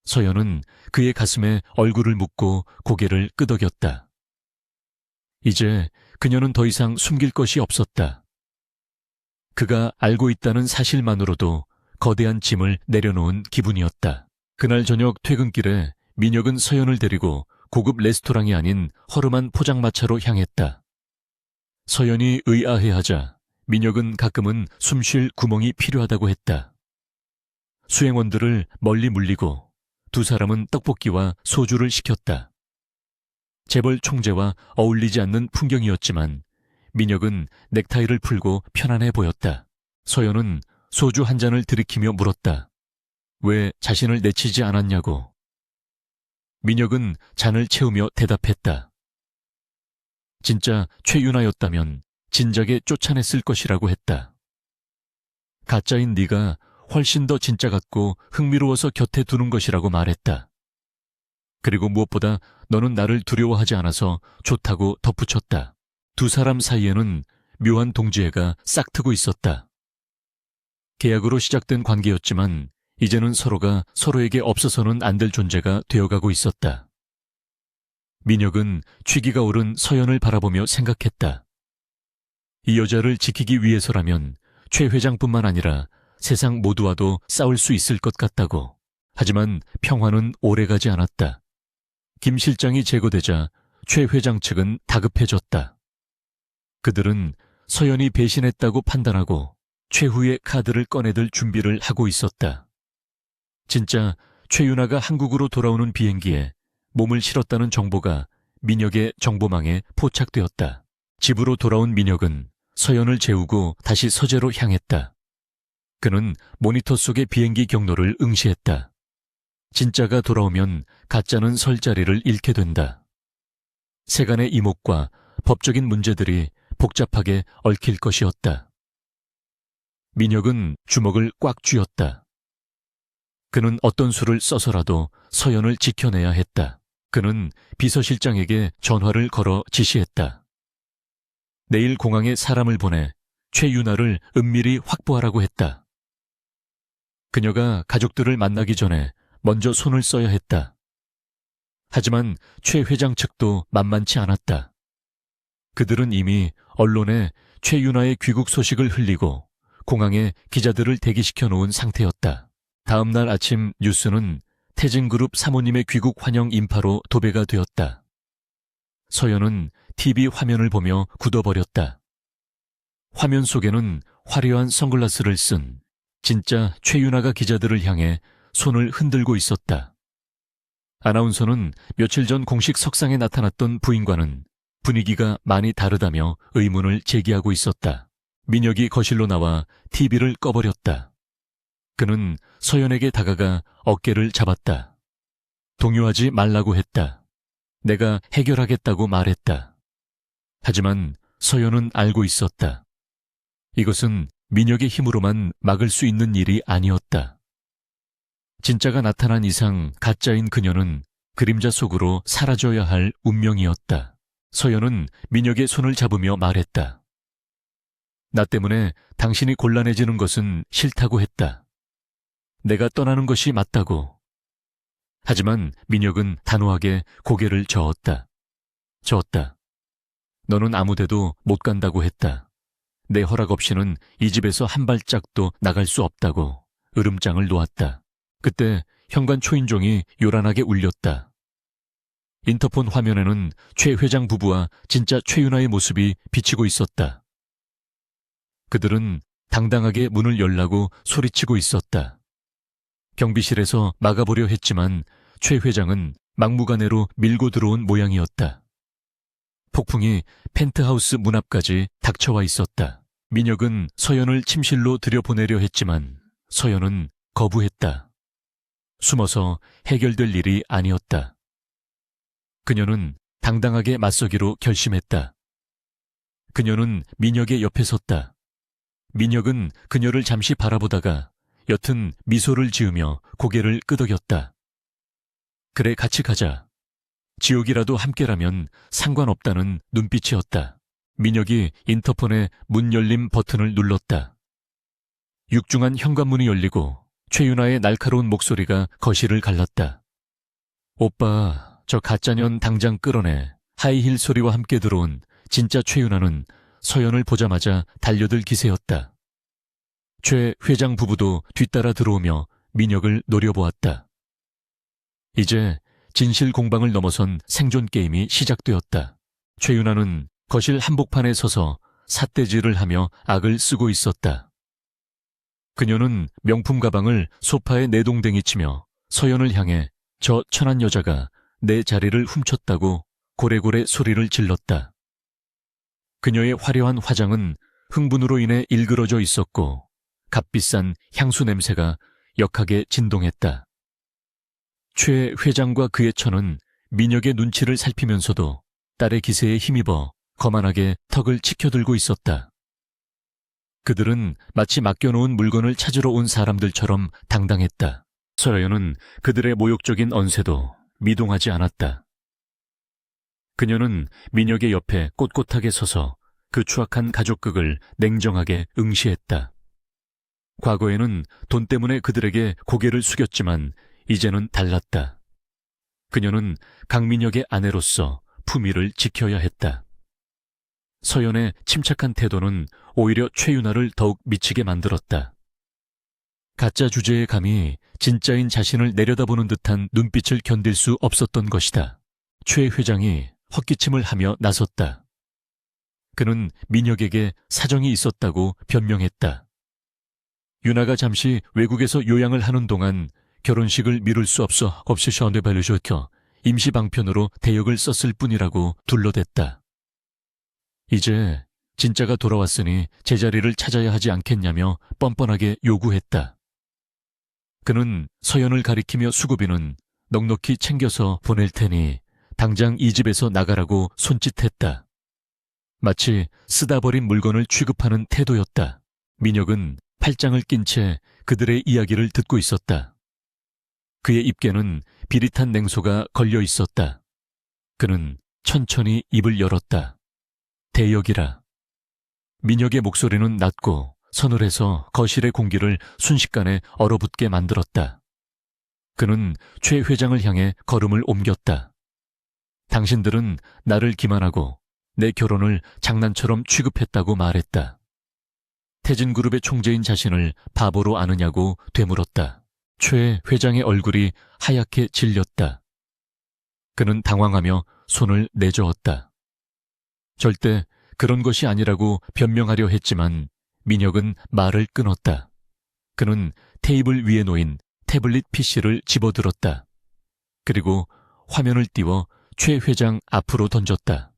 서연은 그의 가슴에 얼굴을 묻고 고개를 끄덕였다. 이제 그녀는 더 이상 숨길 것이 없었다. 그가 알고 있다는 사실만으로도 거대한 짐을 내려놓은 기분이었다. 그날 저녁 퇴근길에 민혁은 서연을 데리고 고급 레스토랑이 아닌 허름한 포장마차로 향했다. 서연이 의아해하자 민혁은 가끔은 숨 쉴 구멍이 필요하다고 했다. 수행원들을 멀리 물리고 두 사람은 떡볶이와 소주를 시켰다. 재벌 총재와 어울리지 않는 풍경이었지만 민혁은 넥타이를 풀고 편안해 보였다. 서연은 소주 한 잔을 들이키며 물었다. 왜 자신을 내치지 않았냐고. 민혁은 잔을 채우며 대답했다. 진짜 최윤아였다면 진작에 쫓아냈을 것이라고 했다. 가짜인 네가 훨씬 더 진짜 같고 흥미로워서 곁에 두는 것이라고 말했다. 그리고 무엇보다 너는 나를 두려워하지 않아서 좋다고 덧붙였다. 두 사람 사이에는 묘한 동지애가 싹트고 있었다. 계약으로 시작된 관계였지만 이제는 서로가 서로에게 없어서는 안 될 존재가 되어가고 있었다. 민혁은 취기가 오른 서연을 바라보며 생각했다. 이 여자를 지키기 위해서라면 최 회장뿐만 아니라 세상 모두와도 싸울 수 있을 것 같다고. 하지만 평화는 오래가지 않았다. 김 실장이 제거되자 최 회장 측은 다급해졌다. 그들은 서연이 배신했다고 판단하고 최후의 카드를 꺼내들 준비를 하고 있었다. 진짜 최윤아가 한국으로 돌아오는 비행기에 몸을 실었다는 정보가 민혁의 정보망에 포착되었다. 집으로 돌아온 민혁은 서연을 재우고 다시 서재로 향했다. 그는 모니터 속의 비행기 경로를 응시했다. 진짜가 돌아오면 가짜는 설 자리를 잃게 된다. 세간의 이목과 법적인 문제들이 복잡하게 얽힐 것이었다. 민혁은 주먹을 꽉 쥐었다. 그는 어떤 수를 써서라도 서연을 지켜내야 했다. 그는 비서실장에게 전화를 걸어 지시했다. 내일 공항에 사람을 보내 최윤아를 은밀히 확보하라고 했다. 그녀가 가족들을 만나기 전에 먼저 손을 써야 했다. 하지만 최 회장 측도 만만치 않았다. 그들은 이미 언론에 최윤아의 귀국 소식을 흘리고 공항에 기자들을 대기시켜 놓은 상태였다. 다음 날 아침 뉴스는 태진그룹 사모님의 귀국 환영 인파로 도배가 되었다. 서연은 TV 화면을 보며 굳어버렸다. 화면 속에는 화려한 선글라스를 쓴 진짜 최윤아가 기자들을 향해 손을 흔들고 있었다. 아나운서는 며칠 전 공식 석상에 나타났던 부인과는 분위기가 많이 다르다며 의문을 제기하고 있었다. 민혁이 거실로 나와 TV를 꺼버렸다. 그는 서연에게 다가가 어깨를 잡았다. 동요하지 말라고 했다. 내가 해결하겠다고 말했다. 하지만 서연은 알고 있었다. 이것은 민혁의 힘으로만 막을 수 있는 일이 아니었다. 진짜가 나타난 이상 가짜인 그녀는 그림자 속으로 사라져야 할 운명이었다. 서연은 민혁의 손을 잡으며 말했다. 나 때문에 당신이 곤란해지는 것은 싫다고 했다. 내가 떠나는 것이 맞다고. 하지만 민혁은 단호하게 고개를 저었다. 너는 아무데도 못 간다고 했다. 내 허락 없이는 이 집에서 한 발짝도 나갈 수 없다고 으름장을 놓았다. 그때 현관 초인종이 요란하게 울렸다. 인터폰 화면에는 최 회장 부부와 진짜 최윤아의 모습이 비치고 있었다. 그들은 당당하게 문을 열라고 소리치고 있었다. 경비실에서 막아보려 했지만 최 회장은 막무가내로 밀고 들어온 모양이었다. 폭풍이 펜트하우스 문 앞까지 닥쳐와 있었다. 민혁은 서연을 침실로 들여보내려 했지만 서연은 거부했다. 숨어서 해결될 일이 아니었다. 그녀는 당당하게 맞서기로 결심했다. 그녀는 민혁의 옆에 섰다. 민혁은 그녀를 잠시 바라보다가 옅은 미소를 지으며 고개를 끄덕였다. 그래, 같이 가자. 지옥이라도 함께라면 상관없다는 눈빛이었다. 민혁이 인터폰의 문 열림 버튼을 눌렀다. 육중한 현관문이 열리고 최윤아의 날카로운 목소리가 거실을 갈랐다. 오빠, 저 가짜년 당장 끌어내. 하이힐 소리와 함께 들어온 진짜 최윤아는 서연을 보자마자 달려들 기세였다. 최 회장 부부도 뒤따라 들어오며 민혁을 노려보았다. 이제 진실 공방을 넘어선 생존 게임이 시작되었다. 최윤아는 거실 한복판에 서서 삿대질을 하며 악을 쓰고 있었다. 그녀는 명품 가방을 소파에 내동댕이 치며 서연을 향해 저 천한 여자가 내 자리를 훔쳤다고 고래고래 소리를 질렀다. 그녀의 화려한 화장은 흥분으로 인해 일그러져 있었고 값비싼 향수 냄새가 역하게 진동했다. 최 회장과 그의 처는 민혁의 눈치를 살피면서도 딸의 기세에 힘입어 거만하게 턱을 치켜들고 있었다. 그들은 마치 맡겨놓은 물건을 찾으러 온 사람들처럼 당당했다. 서연은 그들의 모욕적인 언세도 미동하지 않았다. 그녀는 민혁의 옆에 꼿꼿하게 서서 그 추악한 가족극을 냉정하게 응시했다. 과거에는 돈 때문에 그들에게 고개를 숙였지만 이제는 달랐다. 그녀는 강민혁의 아내로서 품위를 지켜야 했다. 서연의 침착한 태도는 오히려 최윤아를 더욱 미치게 만들었다. 가짜 주제의 감히 진짜인 자신을 내려다보는 듯한 눈빛을 견딜 수 없었던 것이다. 최 회장이 헛기침을 하며 나섰다. 그는 민혁에게 사정이 있었다고 변명했다. 윤아가 잠시 외국에서 요양을 하는 동안 결혼식을 미룰 수 없이 션데발루쇼켜 임시 방편으로 대역을 썼을 뿐이라고 둘러댔다. 이제 진짜가 돌아왔으니 제자리를 찾아야 하지 않겠냐며 뻔뻔하게 요구했다. 그는 서연을 가리키며 수고비는 넉넉히 챙겨서 보낼 테니 당장 이 집에서 나가라고 손짓했다. 마치 쓰다 버린 물건을 취급하는 태도였다. 민혁은 팔짱을 낀 채 그들의 이야기를 듣고 있었다. 그의 입에는 비릿한 냉소가 걸려 있었다. 그는 천천히 입을 열었다. 대역이라. 민혁의 목소리는 낮고 서늘해서 거실의 공기를 순식간에 얼어붙게 만들었다. 그는 최 회장을 향해 걸음을 옮겼다. 당신들은 나를 기만하고 내 결혼을 장난처럼 취급했다고 말했다. 태진그룹의 총재인 자신을 바보로 아느냐고 되물었다. 최 회장의 얼굴이 하얗게 질렸다. 그는 당황하며 손을 내저었다. 절대 그런 것이 아니라고 변명하려 했지만 민혁은 말을 끊었다. 그는 테이블 위에 놓인 태블릿 PC를 집어들었다. 그리고 화면을 띄워 최 회장 앞으로 던졌다.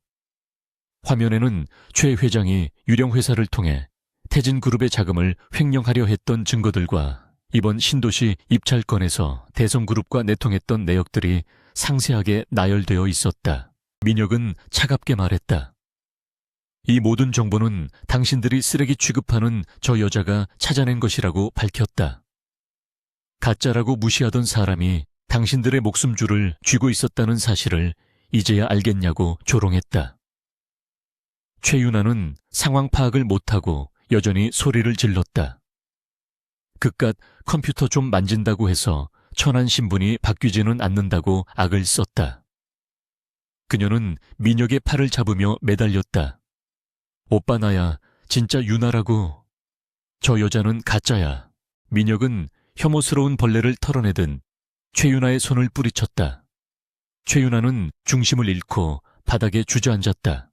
화면에는 최 회장이 유령 회사를 통해 태진그룹의 자금을 횡령하려 했던 증거들과 이번 신도시 입찰건에서 대성그룹과 내통했던 내역들이 상세하게 나열되어 있었다. 민혁은 차갑게 말했다. 이 모든 정보는 당신들이 쓰레기 취급하는 저 여자가 찾아낸 것이라고 밝혔다. 가짜라고 무시하던 사람이 당신들의 목숨줄을 쥐고 있었다는 사실을 이제야 알겠냐고 조롱했다. 최윤아는 상황 파악을 못하고 여전히 소리를 질렀다. 그깟 컴퓨터 좀 만진다고 해서 천안 신분이 바뀌지는 않는다고 악을 썼다. 그녀는 민혁의 팔을 잡으며 매달렸다. 오빠 나야 진짜 윤아라고. 저 여자는 가짜야. 민혁은 혐오스러운 벌레를 털어내듯 최윤아의 손을 뿌리쳤다. 최윤아는 중심을 잃고 바닥에 주저앉았다.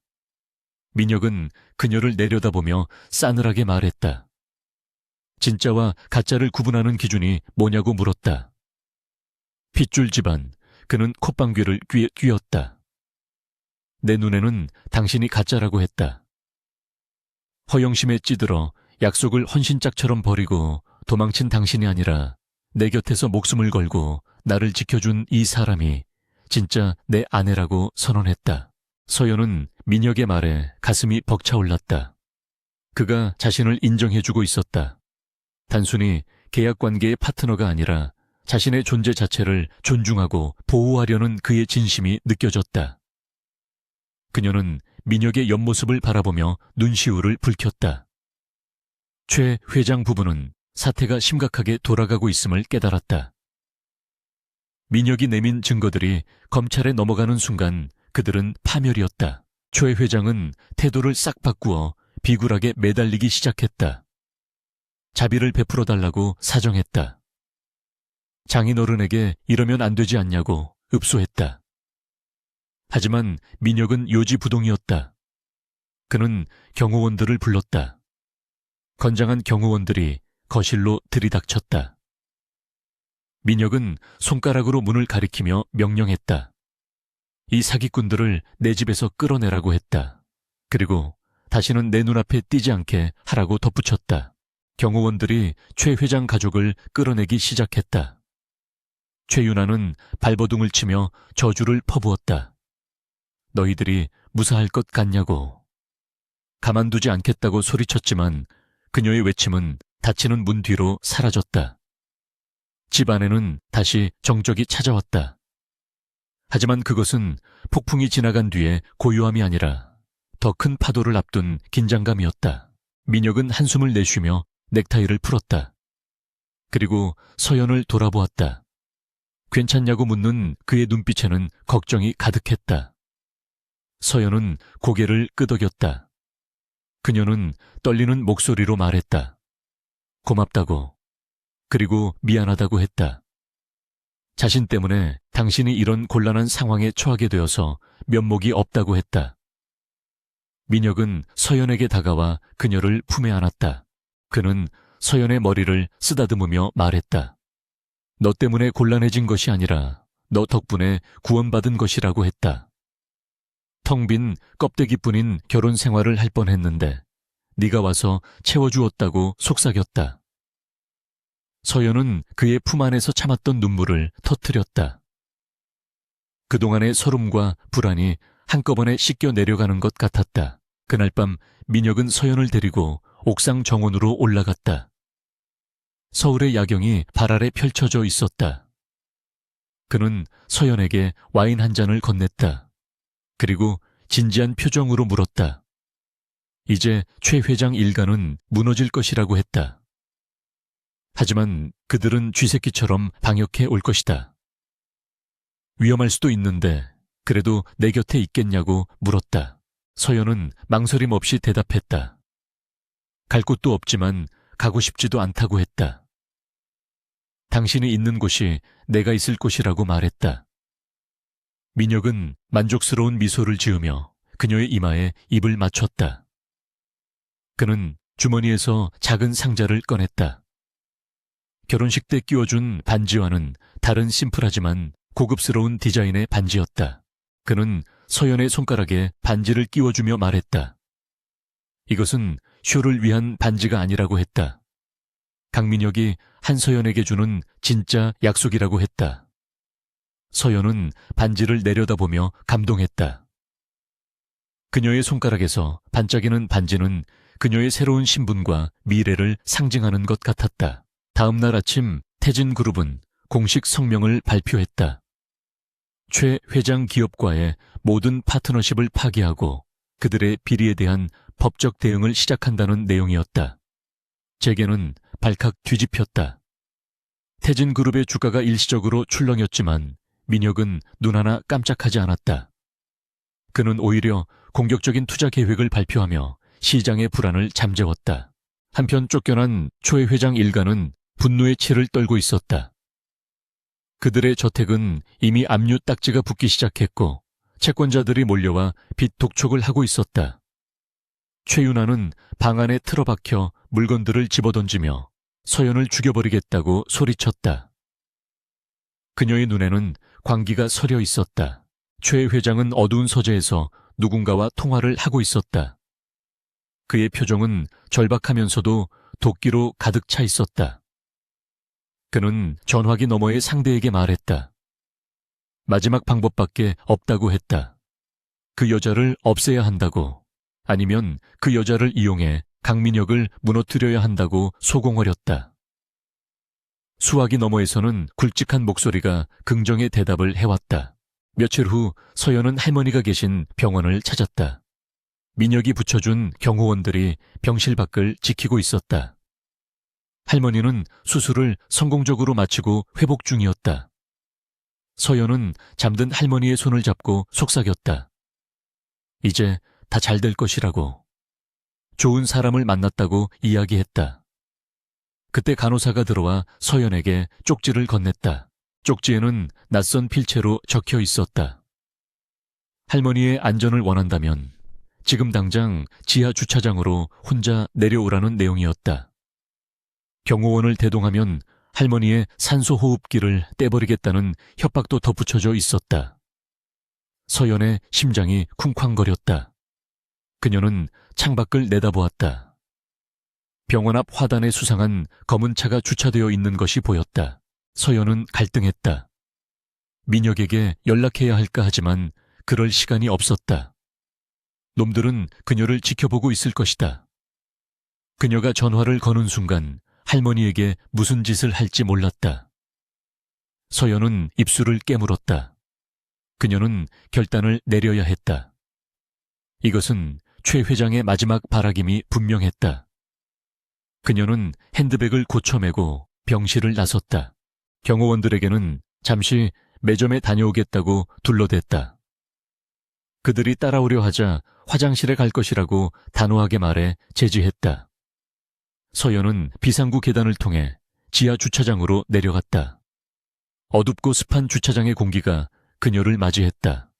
민혁은 그녀를 내려다보며 싸늘하게 말했다. 진짜와 가짜를 구분하는 기준이 뭐냐고 물었다. 핏줄 집안, 그는 콧방귀를 귀에 뀌었다. 내 눈에는 당신이 가짜라고 했다. 허영심에 찌들어 약속을 헌신짝처럼 버리고 도망친 당신이 아니라 내 곁에서 목숨을 걸고 나를 지켜준 이 사람이 진짜 내 아내라고 선언했다. 서연은 민혁의 말에 가슴이 벅차올랐다. 그가 자신을 인정해주고 있었다. 단순히 계약관계의 파트너가 아니라 자신의 존재 자체를 존중하고 보호하려는 그의 진심이 느껴졌다. 그녀는 민혁의 옆모습을 바라보며 눈시울을 붉혔다. 최 회장 부부는 사태가 심각하게 돌아가고 있음을 깨달았다. 민혁이 내민 증거들이 검찰에 넘어가는 순간 그들은 파멸이었다. 최 회장은 태도를 싹 바꾸어 비굴하게 매달리기 시작했다. 자비를 베풀어 달라고 사정했다. 장인어른에게 이러면 안 되지 않냐고 읍소했다. 하지만 민혁은 요지부동이었다. 그는 경호원들을 불렀다. 건장한 경호원들이 거실로 들이닥쳤다. 민혁은 손가락으로 문을 가리키며 명령했다. 이 사기꾼들을 내 집에서 끌어내라고 했다. 그리고 다시는 내 눈앞에 띄지 않게 하라고 덧붙였다. 경호원들이 최 회장 가족을 끌어내기 시작했다. 최윤아는 발버둥을 치며 저주를 퍼부었다. 너희들이 무사할 것 같냐고. 가만두지 않겠다고 소리쳤지만 그녀의 외침은 닫히는 문 뒤로 사라졌다. 집 안에는 다시 정적이 찾아왔다. 하지만 그것은 폭풍이 지나간 뒤에 고요함이 아니라 더 큰 파도를 앞둔 긴장감이었다. 민혁은 한숨을 내쉬며 넥타이를 풀었다. 그리고 서연을 돌아보았다. 괜찮냐고 묻는 그의 눈빛에는 걱정이 가득했다. 서연은 고개를 끄덕였다. 그녀는 떨리는 목소리로 말했다. 고맙다고. 그리고 미안하다고 했다. 자신 때문에 당신이 이런 곤란한 상황에 처하게 되어서 면목이 없다고 했다. 민혁은 서연에게 다가와 그녀를 품에 안았다. 그는 서연의 머리를 쓰다듬으며 말했다. 너 때문에 곤란해진 것이 아니라 너 덕분에 구원받은 것이라고 했다. 텅 빈 껍데기뿐인 결혼 생활을 할 뻔했는데 네가 와서 채워주었다고 속삭였다. 서연은 그의 품 안에서 참았던 눈물을 터뜨렸다. 그동안의 서름과 불안이 한꺼번에 씻겨 내려가는 것 같았다. 그날 밤 민혁은 서연을 데리고 옥상 정원으로 올라갔다. 서울의 야경이 발 아래 펼쳐져 있었다. 그는 서연에게 와인 한 잔을 건넸다. 그리고 진지한 표정으로 물었다. 이제 최 회장 일가는 무너질 것이라고 했다. 하지만 그들은 쥐새끼처럼 방역해 올 것이다. 위험할 수도 있는데 그래도 내 곁에 있겠냐고 물었다. 서연은 망설임 없이 대답했다. 갈 곳도 없지만 가고 싶지도 않다고 했다. 당신이 있는 곳이 내가 있을 곳이라고 말했다. 민혁은 만족스러운 미소를 지으며 그녀의 이마에 입을 맞췄다. 그는 주머니에서 작은 상자를 꺼냈다. 결혼식 때 끼워준 반지와는 다른 심플하지만 고급스러운 디자인의 반지였다. 그는 서연의 손가락에 반지를 끼워주며 말했다. 이것은 쇼를 위한 반지가 아니라고 했다. 강민혁이 한서연에게 주는 진짜 약속이라고 했다. 서연은 반지를 내려다보며 감동했다. 그녀의 손가락에서 반짝이는 반지는 그녀의 새로운 신분과 미래를 상징하는 것 같았다. 다음 날 아침 태진그룹은 공식 성명을 발표했다. 최 회장 기업과의 모든 파트너십을 파기하고 그들의 비리에 대한 법적 대응을 시작한다는 내용이었다. 재계는 발칵 뒤집혔다. 태진그룹의 주가가 일시적으로 출렁였지만 민혁은 눈 하나 깜짝하지 않았다. 그는 오히려 공격적인 투자 계획을 발표하며 시장의 불안을 잠재웠다. 한편 쫓겨난 초의 회장 일가는 분노의 치를 떨고 있었다. 그들의 저택은 이미 압류 딱지가 붙기 시작했고 채권자들이 몰려와 빚 독촉을 하고 있었다. 최윤아는 방 안에 틀어박혀 물건들을 집어던지며 서연을 죽여버리겠다고 소리쳤다. 그녀의 눈에는 광기가 서려 있었다. 최 회장은 어두운 서재에서 누군가와 통화를 하고 있었다. 그의 표정은 절박하면서도 도끼로 가득 차 있었다. 그는 전화기 너머의 상대에게 말했다. 마지막 방법밖에 없다고 했다. 그 여자를 없애야 한다고, 아니면 그 여자를 이용해 강민혁을 무너뜨려야 한다고 소공허렸다. 수화기 너머에서는 굵직한 목소리가 긍정의 대답을 해왔다. 며칠 후 서연은 할머니가 계신 병원을 찾았다. 민혁이 붙여준 경호원들이 병실 밖을 지키고 있었다. 할머니는 수술을 성공적으로 마치고 회복 중이었다. 서연은 잠든 할머니의 손을 잡고 속삭였다. 이제 다 잘 될 것이라고. 좋은 사람을 만났다고 이야기했다. 그때 간호사가 들어와 서연에게 쪽지를 건넸다. 쪽지에는 낯선 필체로 적혀 있었다. 할머니의 안전을 원한다면 지금 당장 지하 주차장으로 혼자 내려오라는 내용이었다. 경호원을 대동하면 할머니의 산소 호흡기를 떼버리겠다는 협박도 덧붙여져 있었다. 서연의 심장이 쿵쾅거렸다. 그녀는 창밖을 내다보았다. 병원 앞 화단에 수상한 검은 차가 주차되어 있는 것이 보였다. 서연은 갈등했다. 민혁에게 연락해야 할까 하지만 그럴 시간이 없었다. 놈들은 그녀를 지켜보고 있을 것이다. 그녀가 전화를 거는 순간 할머니에게 무슨 짓을 할지 몰랐다. 서연은 입술을 깨물었다. 그녀는 결단을 내려야 했다. 이것은 최 회장의 마지막 바라김이 분명했다. 그녀는 핸드백을 고쳐매고 병실을 나섰다. 경호원들에게는 잠시 매점에 다녀오겠다고 둘러댔다. 그들이 따라오려 하자 화장실에 갈 것이라고 단호하게 말해 제지했다. 서연은 비상구 계단을 통해 지하 주차장으로 내려갔다. 어둡고 습한 주차장의 공기가 그녀를 맞이했다.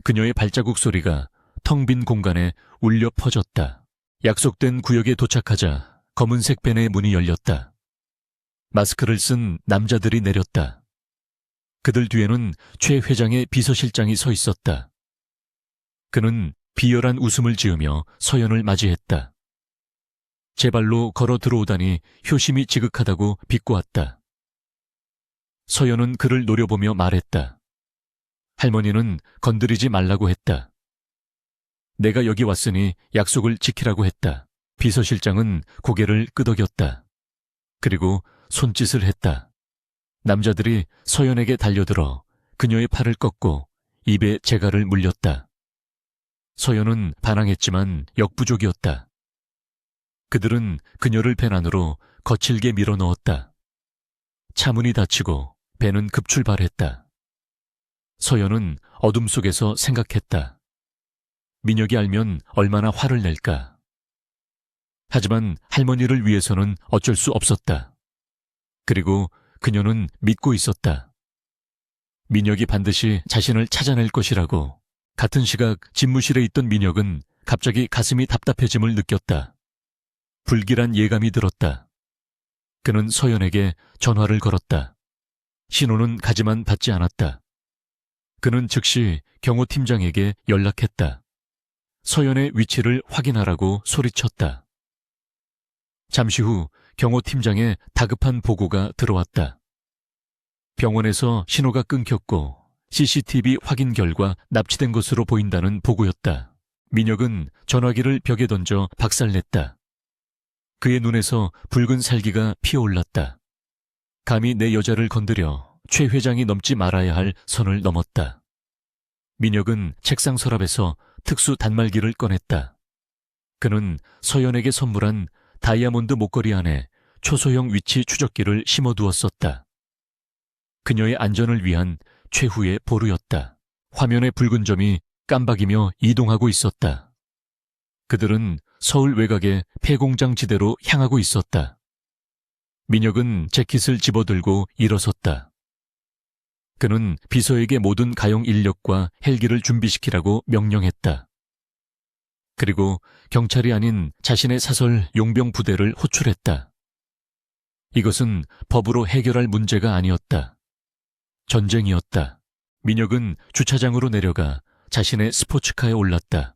그녀의 발자국 소리가 텅 빈 공간에 울려 퍼졌다. 약속된 구역에 도착하자 검은색 밴의 문이 열렸다. 마스크를 쓴 남자들이 내렸다. 그들 뒤에는 최 회장의 비서실장이 서 있었다. 그는 비열한 웃음을 지으며 서연을 맞이했다. 제 발로 걸어 들어오다니 효심이 지극하다고 비꼬았다. 서연은 그를 노려보며 말했다. 할머니는 건드리지 말라고 했다. 내가 여기 왔으니 약속을 지키라고 했다. 비서실장은 고개를 끄덕였다. 그리고 손짓을 했다. 남자들이 서연에게 달려들어 그녀의 팔을 꺾고 입에 재갈을 물렸다. 서연은 반항했지만 역부족이었다. 그들은 그녀를 밴 안으로 거칠게 밀어 넣었다. 차문이 닫히고 밴은 급출발했다. 서연은 어둠 속에서 생각했다. 민혁이 알면 얼마나 화를 낼까. 하지만 할머니를 위해서는 어쩔 수 없었다. 그리고 그녀는 믿고 있었다. 민혁이 반드시 자신을 찾아낼 것이라고. 같은 시각 집무실에 있던 민혁은 갑자기 가슴이 답답해짐을 느꼈다. 불길한 예감이 들었다. 그는 서연에게 전화를 걸었다. 신호는 가지만 받지 않았다. 그는 즉시 경호팀장에게 연락했다. 서연의 위치를 확인하라고 소리쳤다. 잠시 후 경호팀장의 다급한 보고가 들어왔다. 병원에서 신호가 끊겼고 CCTV 확인 결과 납치된 것으로 보인다는 보고였다. 민혁은 전화기를 벽에 던져 박살냈다. 그의 눈에서 붉은 살기가 피어올랐다. 감히 내 여자를 건드려 최 회장이 넘지 말아야 할 선을 넘었다. 민혁은 책상 서랍에서 특수 단말기를 꺼냈다. 그는 서연에게 선물한 다이아몬드 목걸이 안에 초소형 위치 추적기를 심어두었었다. 그녀의 안전을 위한 최후의 보루였다. 화면의 붉은 점이 깜박이며 이동하고 있었다. 그들은 서울 외곽의 폐공장 지대로 향하고 있었다. 민혁은 재킷을 집어들고 일어섰다. 그는 비서에게 모든 가용 인력과 헬기를 준비시키라고 명령했다. 그리고 경찰이 아닌 자신의 사설 용병 부대를 호출했다. 이것은 법으로 해결할 문제가 아니었다. 전쟁이었다. 민혁은 주차장으로 내려가 자신의 스포츠카에 올랐다.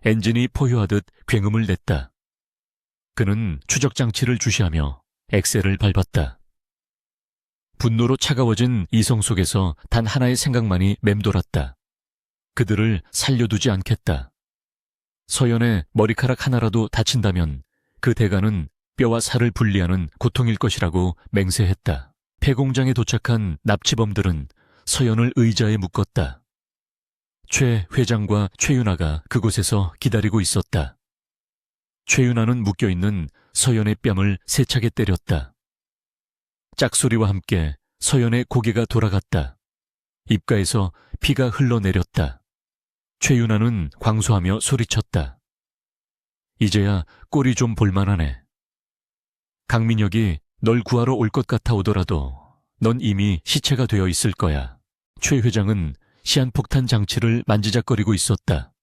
엔진이 포효하듯 굉음을 냈다. 그는 추적장치를 주시하며 엑셀을 밟았다. 분노로 차가워진 이성 속에서 단 하나의 생각만이 맴돌았다. 그들을 살려두지 않겠다. 서연의 머리카락 하나라도 다친다면 그 대가는 뼈와 살을 분리하는 고통일 것이라고 맹세했다. 폐공장에 도착한 납치범들은 서연을 의자에 묶었다. 최 회장과 최윤아가 그곳에서 기다리고 있었다. 최윤아는 묶여있는 서연의 뺨을 세차게 때렸다. 짝소리와 함께 서연의 고개가 돌아갔다. 입가에서 피가 흘러내렸다. 최윤아는 광소하며 소리쳤다. 이제야 꼴이 좀 볼만하네. 강민혁이 널 구하러 올 것 같아 오더라도 넌 이미 시체가 되어 있을 거야. 최 회장은 시한폭탄 장치를 만지작거리고 있었다.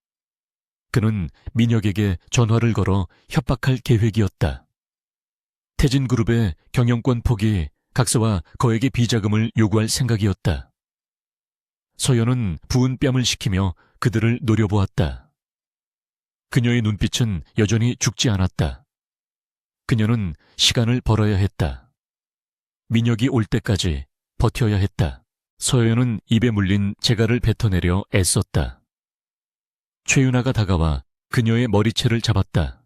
그는 민혁에게 전화를 걸어 협박할 계획이었다. 태진그룹의 경영권 포기, 각서와 거액의 비자금을 요구할 생각이었다. 서연은 부은 뺨을 식히며 그들을 노려보았다. 그녀의 눈빛은 여전히 죽지 않았다. 그녀는 시간을 벌어야 했다. 민혁이 올 때까지 버텨야 했다. 서연은 입에 물린 재갈을 뱉어내려 애썼다. 최윤아가 다가와 그녀의 머리채를 잡았다.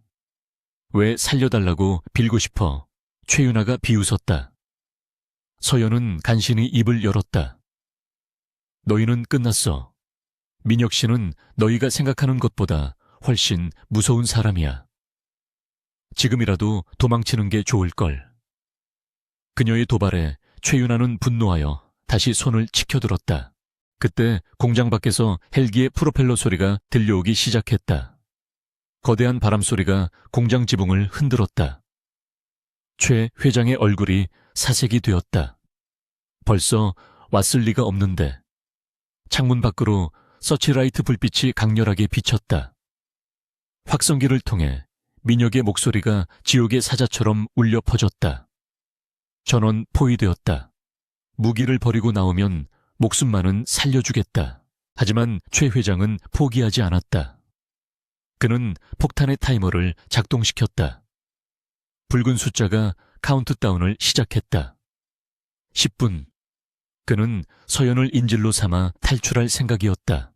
왜 살려달라고 빌고 싶어? 최윤아가 비웃었다. 서연은 간신히 입을 열었다. 너희는 끝났어. 민혁 씨는 너희가 생각하는 것보다 훨씬 무서운 사람이야. 지금이라도 도망치는 게 좋을걸. 그녀의 도발에 최윤아는 분노하여 다시 손을 치켜들었다. 그때 공장 밖에서 헬기의 프로펠러 소리가 들려오기 시작했다. 거대한 바람소리가 공장 지붕을 흔들었다. 최 회장의 얼굴이 사색이 되었다. 벌써 왔을 리가 없는데. 창문 밖으로 서치라이트 불빛이 강렬하게 비쳤다. 확성기를 통해 민혁의 목소리가 지옥의 사자처럼 울려 퍼졌다. 전원 포위되었다. 무기를 버리고 나오면 목숨만은 살려주겠다. 하지만 최 회장은 포기하지 않았다. 그는 폭탄의 타이머를 작동시켰다. 붉은 숫자가 카운트다운을 시작했다. 10분. 그는 서연을 인질로 삼아 탈출할 생각이었다.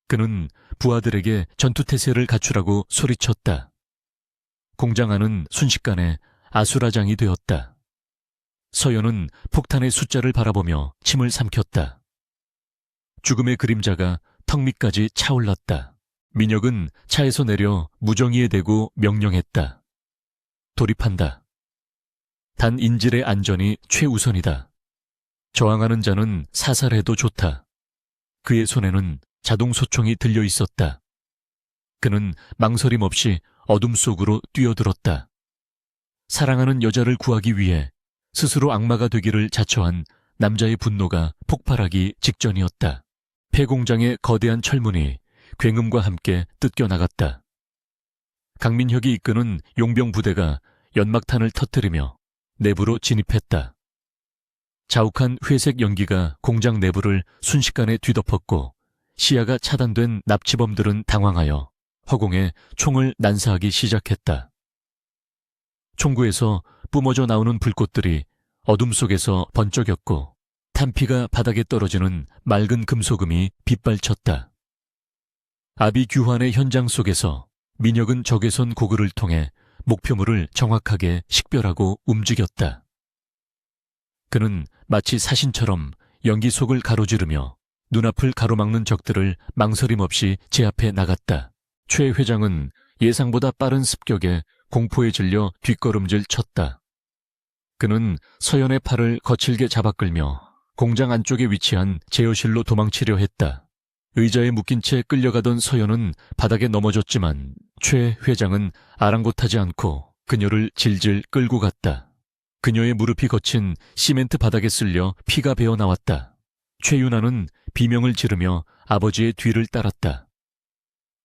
그는 부하들에게 전투태세를 갖추라고 소리쳤다. 공장 안은 순식간에 아수라장이 되었다. 서연은 폭탄의 숫자를 바라보며 침을 삼켰다. 죽음의 그림자가 턱 밑까지 차올랐다. 민혁은 차에서 내려 무정의에 대고 명령했다. 돌입한다. 단 인질의 안전이 최우선이다. 저항하는 자는 사살해도 좋다. 그의 손에는 자동 소총이 들려 있었다. 그는 망설임 없이 어둠 속으로 뛰어들었다. 사랑하는 여자를 구하기 위해 스스로 악마가 되기를 자처한 남자의 분노가 폭발하기 직전이었다. 폐공장의 거대한 철문이 굉음과 함께 뜯겨나갔다. 강민혁이 이끄는 용병 부대가 연막탄을 터뜨리며 내부로 진입했다. 자욱한 회색 연기가 공장 내부를 순식간에 뒤덮었고 시야가 차단된 납치범들은 당황하여 허공에 총을 난사하기 시작했다. 총구에서 뿜어져 나오는 불꽃들이 어둠 속에서 번쩍였고 탄피가 바닥에 떨어지는 맑은 금소금이 빗발쳤다. 아비규환의 현장 속에서 민혁은 적외선 고글을 통해 목표물을 정확하게 식별하고 움직였다. 그는 마치 사신처럼 연기 속을 가로지르며 눈앞을 가로막는 적들을 망설임 없이 제압해 나갔다. 최 회장은 예상보다 빠른 습격에 공포에 질려 뒷걸음질 쳤다. 그는 서연의 팔을 거칠게 잡아끌며 공장 안쪽에 위치한 제어실로 도망치려 했다. 의자에 묶인 채 끌려가던 서연은 바닥에 넘어졌지만 최 회장은 아랑곳하지 않고 그녀를 질질 끌고 갔다. 그녀의 무릎이 거친 시멘트 바닥에 쓸려 피가 배어 나왔다. 최윤아는 비명을 지르며 아버지의 뒤를 따랐다.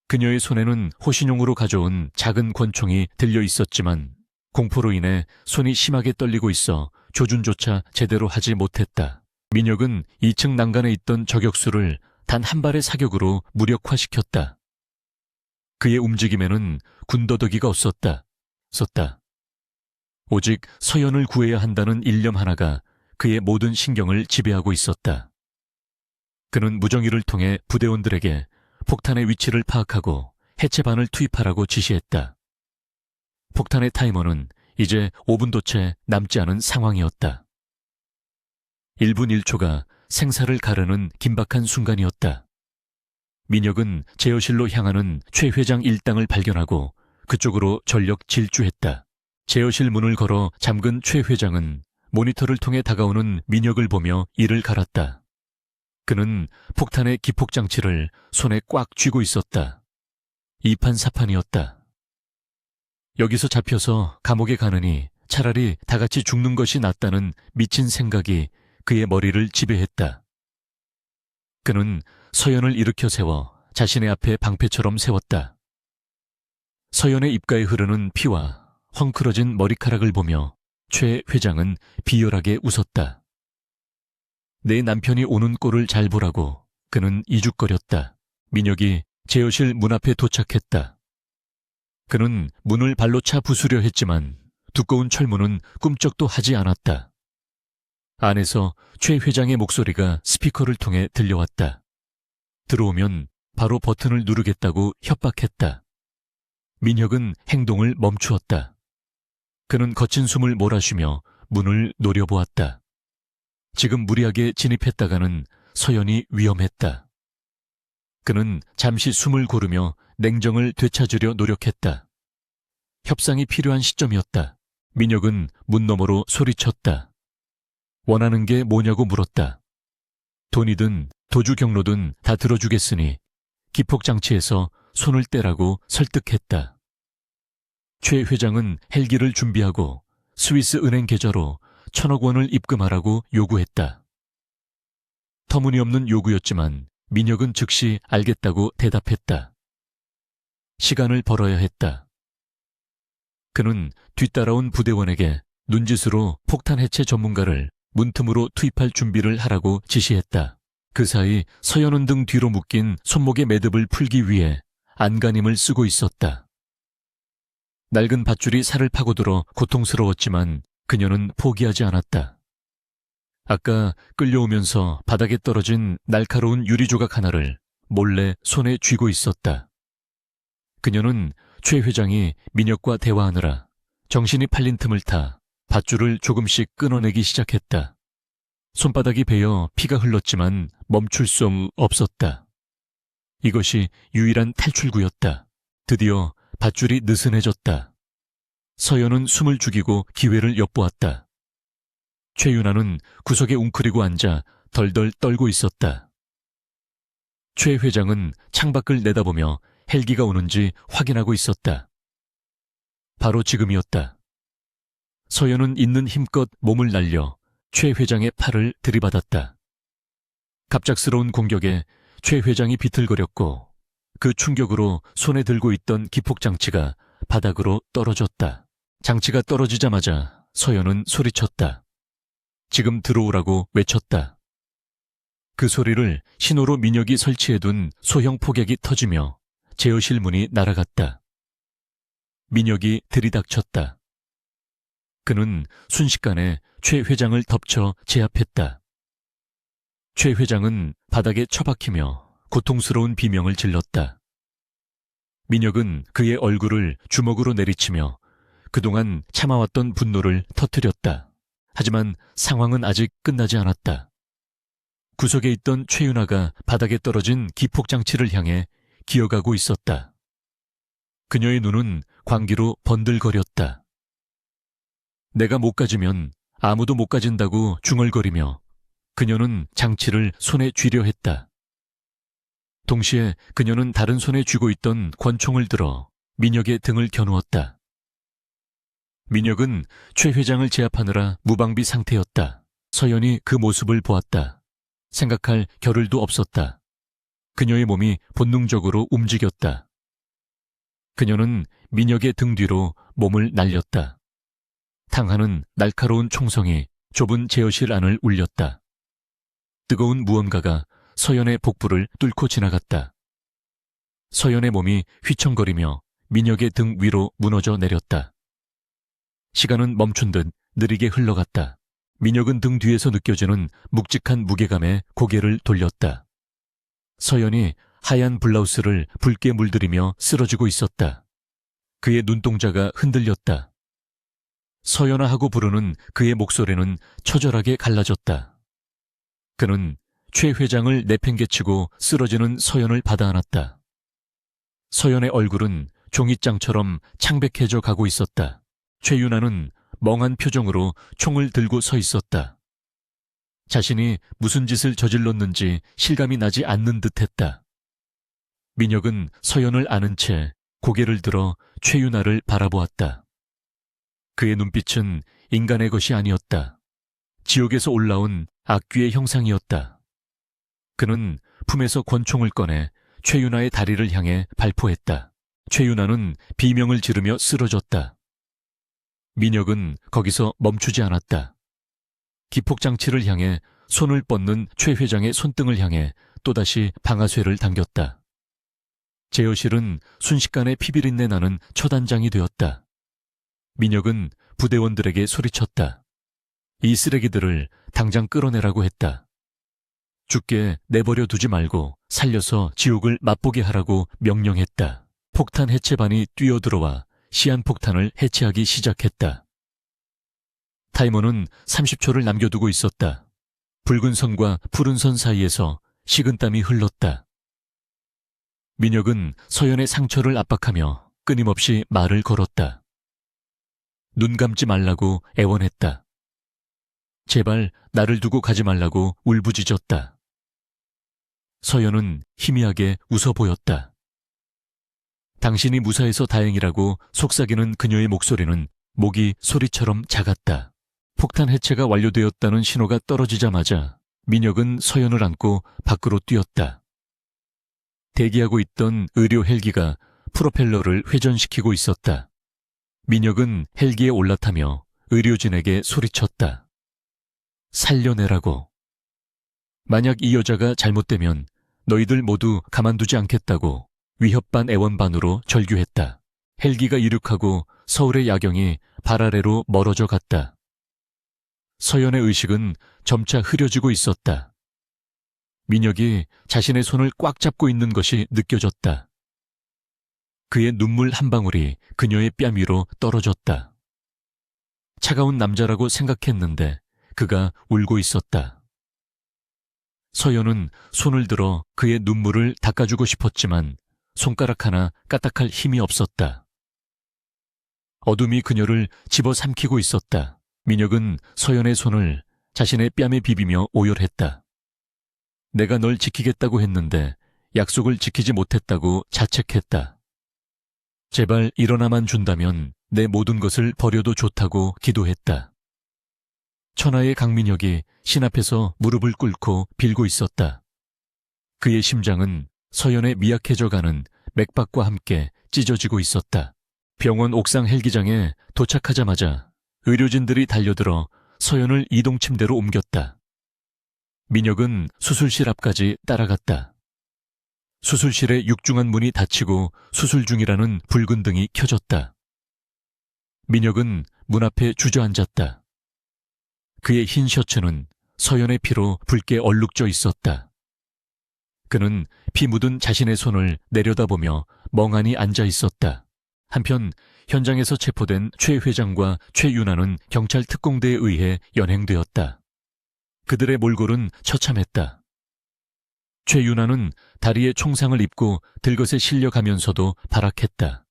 그녀의 손에는 호신용으로 가져온 작은 권총이 들려 있었지만 공포로 인해 손이 심하게 떨리고 있어 조준조차 제대로 하지 못했다. 민혁은 2층 난간에 있던 저격수를 단 한 발의 사격으로 무력화시켰다. 그의 움직임에는 군더더기가 없었다. 오직 서연을 구해야 한다는 일념 하나가 그의 모든 신경을 지배하고 있었다. 그는 무정의를 통해 부대원들에게 폭탄의 위치를 파악하고 해체반을 투입하라고 지시했다. 폭탄의 타이머는 이제 5분도 채 남지 않은 상황이었다. 1분 1초가 생사를 가르는 긴박한 순간이었다. 민혁은 제어실로 향하는 최 회장 일당을 발견하고 그쪽으로 전력 질주했다. 제어실 문을 걸어 잠근 최 회장은 모니터를 통해 다가오는 민혁을 보며 이를 갈았다. 그는 폭탄의 기폭장치를 손에 꽉 쥐고 있었다. 이판사판이었다. 여기서 잡혀서 감옥에 가느니 차라리 다 같이 죽는 것이 낫다는 미친 생각이 그의 머리를 지배했다. 그는 서연을 일으켜 세워 자신의 앞에 방패처럼 세웠다. 서연의 입가에 흐르는 피와 헝클어진 머리카락을 보며 최 회장은 비열하게 웃었다. 내 남편이 오는 꼴을 잘 보라고 그는 이죽거렸다. 민혁이 제어실 문 앞에 도착했다. 그는 문을 발로 차 부수려 했지만 두꺼운 철문은 꿈쩍도 하지 않았다. 안에서 최 회장의 목소리가 스피커를 통해 들려왔다. 들어오면 바로 버튼을 누르겠다고 협박했다. 민혁은 행동을 멈추었다. 그는 거친 숨을 몰아쉬며 문을 노려보았다. 지금 무리하게 진입했다가는 서연이 위험했다. 그는 잠시 숨을 고르며 냉정을 되찾으려 노력했다. 협상이 필요한 시점이었다. 민혁은 문 너머로 소리쳤다. 원하는 게 뭐냐고 물었다. 돈이든 도주 경로든 다 들어주겠으니 기폭장치에서 손을 떼라고 설득했다. 최 회장은 헬기를 준비하고 스위스 은행 계좌로 1,000억 원을 입금하라고 요구했다. 터무니없는 요구였지만 민혁은 즉시 알겠다고 대답했다. 시간을 벌어야 했다. 그는 뒤따라온 부대원에게 눈짓으로 폭탄 해체 전문가를 문틈으로 투입할 준비를 하라고 지시했다. 그 사이 서연은 등 뒤로 묶인 손목의 매듭을 풀기 위해 안간힘을 쓰고 있었다. 낡은 밧줄이 살을 파고들어 고통스러웠지만 그녀는 포기하지 않았다. 아까 끌려오면서 바닥에 떨어진 날카로운 유리 조각 하나를 몰래 손에 쥐고 있었다. 그녀는 최 회장이 민혁과 대화하느라 정신이 팔린 틈을 타 밧줄을 조금씩 끊어내기 시작했다. 손바닥이 베어 피가 흘렀지만 멈출 수 없었다. 이것이 유일한 탈출구였다. 드디어 밧줄이 느슨해졌다. 서연은 숨을 죽이고 기회를 엿보았다. 최윤아는 구석에 웅크리고 앉아 덜덜 떨고 있었다. 최 회장은 창밖을 내다보며 헬기가 오는지 확인하고 있었다. 바로 지금이었다. 서연은 있는 힘껏 몸을 날려 최 회장의 팔을 들이받았다. 갑작스러운 공격에 최 회장이 비틀거렸고 그 충격으로 손에 들고 있던 기폭장치가 바닥으로 떨어졌다. 장치가 떨어지자마자 서연은 소리쳤다. 지금 들어오라고 외쳤다. 그 소리를 신호로 민혁이 설치해둔 소형 폭격이 터지며 제어실 문이 날아갔다. 민혁이 들이닥쳤다. 그는 순식간에 최 회장을 덮쳐 제압했다. 최 회장은 바닥에 처박히며 고통스러운 비명을 질렀다. 민혁은 그의 얼굴을 주먹으로 내리치며 그동안 참아왔던 분노를 터뜨렸다. 하지만 상황은 아직 끝나지 않았다. 구석에 있던 최윤아가 바닥에 떨어진 기폭장치를 향해 기어가고 있었다. 그녀의 눈은 광기로 번들거렸다. 내가 못 가지면 아무도 못 가진다고 중얼거리며 그녀는 장치를 손에 쥐려 했다. 동시에 그녀는 다른 손에 쥐고 있던 권총을 들어 민혁의 등을 겨누었다. 민혁은 최 회장을 제압하느라 무방비 상태였다. 서연이 그 모습을 보았다. 생각할 겨를도 없었다. 그녀의 몸이 본능적으로 움직였다. 그녀는 민혁의 등 뒤로 몸을 날렸다. 탕하는 날카로운 총성이 좁은 제어실 안을 울렸다. 뜨거운 무언가가 서연의 복부를 뚫고 지나갔다. 서연의 몸이 휘청거리며 민혁의 등 위로 무너져 내렸다. 시간은 멈춘 듯 느리게 흘러갔다. 민혁은 등 뒤에서 느껴지는 묵직한 무게감에 고개를 돌렸다. 서연이 하얀 블라우스를 붉게 물들이며 쓰러지고 있었다. 그의 눈동자가 흔들렸다. 서연아 하고 부르는 그의 목소리는 처절하게 갈라졌다. 그는 최 회장을 내팽개치고 쓰러지는 서연을 받아 안았다. 서연의 얼굴은 종잇장처럼 창백해져 가고 있었다. 최윤아는 멍한 표정으로 총을 들고 서 있었다. 자신이 무슨 짓을 저질렀는지 실감이 나지 않는 듯했다. 민혁은 서연을 아는 채 고개를 들어 최윤아를 바라보았다. 그의 눈빛은 인간의 것이 아니었다. 지옥에서 올라온 악귀의 형상이었다. 그는 품에서 권총을 꺼내 최윤아의 다리를 향해 발포했다. 최윤아는 비명을 지르며 쓰러졌다. 민혁은 거기서 멈추지 않았다. 기폭장치를 향해 손을 뻗는 최 회장의 손등을 향해 또다시 방아쇠를 당겼다. 제어실은 순식간에 피비린내 나는 처단장이 되었다. 민혁은 부대원들에게 소리쳤다. 이 쓰레기들을 당장 끌어내라고 했다. 죽게 내버려 두지 말고 살려서 지옥을 맛보게 하라고 명령했다. 폭탄 해체반이 뛰어들어와 시한폭탄을 해체하기 시작했다. 타이머는 30초를 남겨두고 있었다. 붉은 선과 푸른 선 사이에서 식은땀이 흘렀다. 민혁은 서연의 상처를 압박하며 끊임없이 말을 걸었다. 눈 감지 말라고 애원했다. 제발 나를 두고 가지 말라고 울부짖었다. 서연은 희미하게 웃어 보였다. 당신이 무사해서 다행이라고 속삭이는 그녀의 목소리는 모기 소리처럼 작았다. 폭탄 해체가 완료되었다는 신호가 떨어지자마자 민혁은 서연을 안고 밖으로 뛰었다. 대기하고 있던 의료 헬기가 프로펠러를 회전시키고 있었다. 민혁은 헬기에 올라타며 의료진에게 소리쳤다. 살려내라고. 만약 이 여자가 잘못되면 너희들 모두 가만두지 않겠다고 위협 반 애원 반으로 절규했다. 헬기가 이륙하고 서울의 야경이 발 아래로 멀어져 갔다. 서연의 의식은 점차 흐려지고 있었다. 민혁이 자신의 손을 꽉 잡고 있는 것이 느껴졌다. 그의 눈물 한 방울이 그녀의 뺨 위로 떨어졌다. 차가운 남자라고 생각했는데 그가 울고 있었다. 서연은 손을 들어 그의 눈물을 닦아주고 싶었지만 손가락 하나 까딱할 힘이 없었다. 어둠이 그녀를 집어삼키고 있었다. 민혁은 서연의 손을 자신의 뺨에 비비며 오열했다. 내가 널 지키겠다고 했는데 약속을 지키지 못했다고 자책했다. 제발 일어나만 준다면 내 모든 것을 버려도 좋다고 기도했다. 천하의 강민혁이 신 앞에서 무릎을 꿇고 빌고 있었다. 그의 심장은 서연의 미약해져가는 맥박과 함께 찢어지고 있었다. 병원 옥상 헬기장에 도착하자마자 의료진들이 달려들어 서연을 이동침대로 옮겼다. 민혁은 수술실 앞까지 따라갔다. 수술실의 육중한 문이 닫히고 수술 중이라는 붉은 등이 켜졌다. 민혁은 문 앞에 주저앉았다. 그의 흰 셔츠는 서연의 피로 붉게 얼룩져 있었다. 그는 피 묻은 자신의 손을 내려다보며 멍하니 앉아 있었다. 한편 현장에서 체포된 최 회장과 최윤아는 경찰 특공대에 의해 연행되었다. 그들의 몰골은 처참했다. 최윤아는 다리에 총상을 입고 들것에 실려가면서도 발악했다.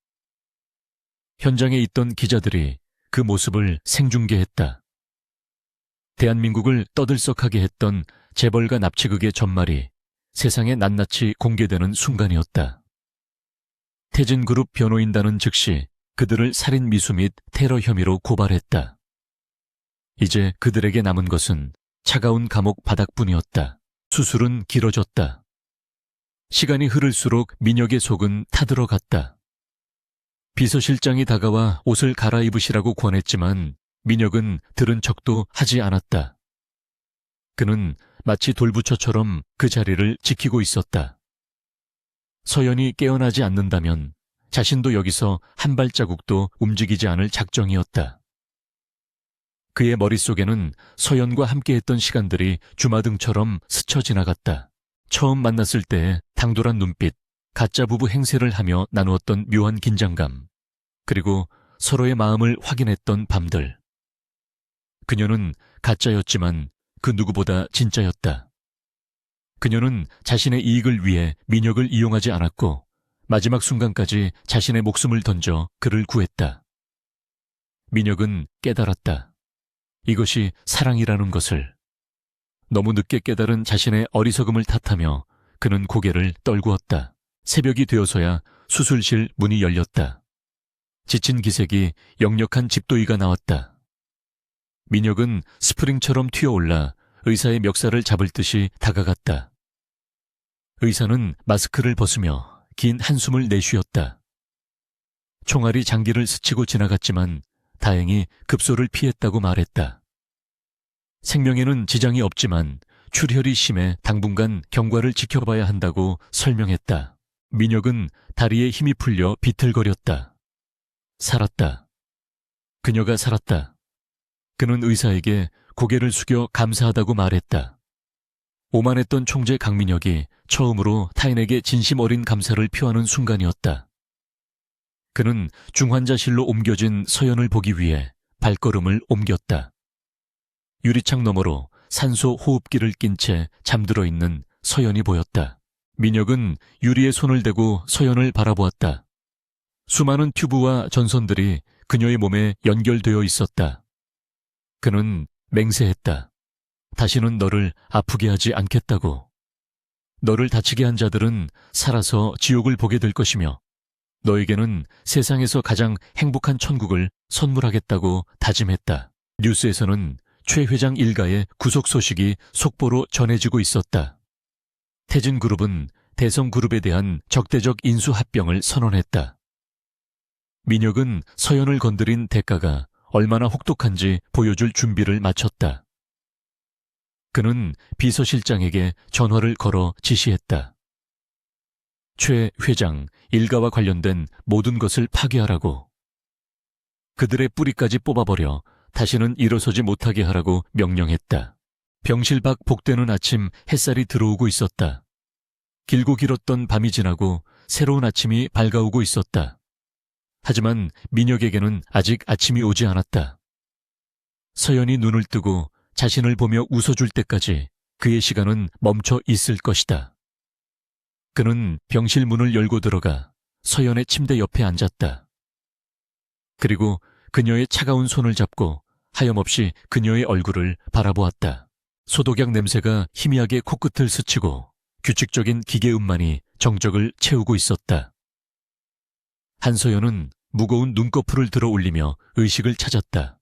현장에 있던 기자들이 그 모습을 생중계했다. 대한민국을 떠들썩하게 했던 재벌가 납치극의 전말이 세상에 낱낱이 공개되는 순간이었다. 태진그룹 변호인단은 즉시 그들을 살인 미수 및 테러 혐의로 고발했다. 이제 그들에게 남은 것은 차가운 감옥 바닥뿐이었다. 수술은 길어졌다. 시간이 흐를수록 민혁의 속은 타들어갔다. 비서실장이 다가와 옷을 갈아입으시라고 권했지만 민혁은 들은 척도 하지 않았다. 그는 마치 돌부처처럼 그 자리를 지키고 있었다. 서연이 깨어나지 않는다면 자신도 여기서 한 발자국도 움직이지 않을 작정이었다. 그의 머릿속에는 서연과 함께했던 시간들이 주마등처럼 스쳐 지나갔다. 처음 만났을 때의 당돌한 눈빛, 가짜 부부 행세를 하며 나누었던 묘한 긴장감, 그리고 서로의 마음을 확인했던 밤들. 그녀는 가짜였지만 그 누구보다 진짜였다. 그녀는 자신의 이익을 위해 민혁을 이용하지 않았고 마지막 순간까지 자신의 목숨을 던져 그를 구했다. 민혁은 깨달았다. 이것이 사랑이라는 것을. 너무 늦게 깨달은 자신의 어리석음을 탓하며 그는 고개를 떨구었다. 새벽이 되어서야 수술실 문이 열렸다. 지친 기색이 역력한 집도이가 나왔다. 민혁은 스프링처럼 튀어올라 의사의 멱살을 잡을 듯이 다가갔다. 의사는 마스크를 벗으며 긴 한숨을 내쉬었다. 총알이 장기를 스치고 지나갔지만 다행히 급소를 피했다고 말했다. 생명에는 지장이 없지만 출혈이 심해 당분간 경과를 지켜봐야 한다고 설명했다. 민혁은 다리에 힘이 풀려 비틀거렸다. 살았다. 그녀가 살았다. 그는 의사에게 고개를 숙여 감사하다고 말했다. 오만했던 총재 강민혁이 처음으로 타인에게 진심 어린 감사를 표하는 순간이었다. 그는 중환자실로 옮겨진 서연을 보기 위해 발걸음을 옮겼다. 유리창 너머로 산소 호흡기를 낀 채 잠들어 있는 서연이 보였다. 민혁은 유리에 손을 대고 서연을 바라보았다. 수많은 튜브와 전선들이 그녀의 몸에 연결되어 있었다. 그는 맹세했다. 다시는 너를 아프게 하지 않겠다고. 너를 다치게 한 자들은 살아서 지옥을 보게 될 것이며 너에게는 세상에서 가장 행복한 천국을 선물하겠다고 다짐했다. 뉴스에서는 최 회장 일가의 구속 소식이 속보로 전해지고 있었다. 태진그룹은 대성그룹에 대한 적대적 인수합병을 선언했다. 민혁은 서연을 건드린 대가가 얼마나 혹독한지 보여줄 준비를 마쳤다. 그는 비서실장에게 전화를 걸어 지시했다. 최 회장 일가와 관련된 모든 것을 파괴하라고. 그들의 뿌리까지 뽑아버려 다시는 일어서지 못하게 하라고 명령했다. 병실 밖 복되는 아침 햇살이 들어오고 있었다. 길고 길었던 밤이 지나고 새로운 아침이 밝아오고 있었다. 하지만 민혁에게는 아직 아침이 오지 않았다. 서연이 눈을 뜨고 자신을 보며 웃어줄 때까지 그의 시간은 멈춰 있을 것이다. 그는 병실 문을 열고 들어가 서연의 침대 옆에 앉았다. 그리고 그녀의 차가운 손을 잡고 하염없이 그녀의 얼굴을 바라보았다. 소독약 냄새가 희미하게 코끝을 스치고 규칙적인 기계음만이 정적을 채우고 있었다. 한서연은 무거운 눈꺼풀을 들어 올리며 의식을 찾았다.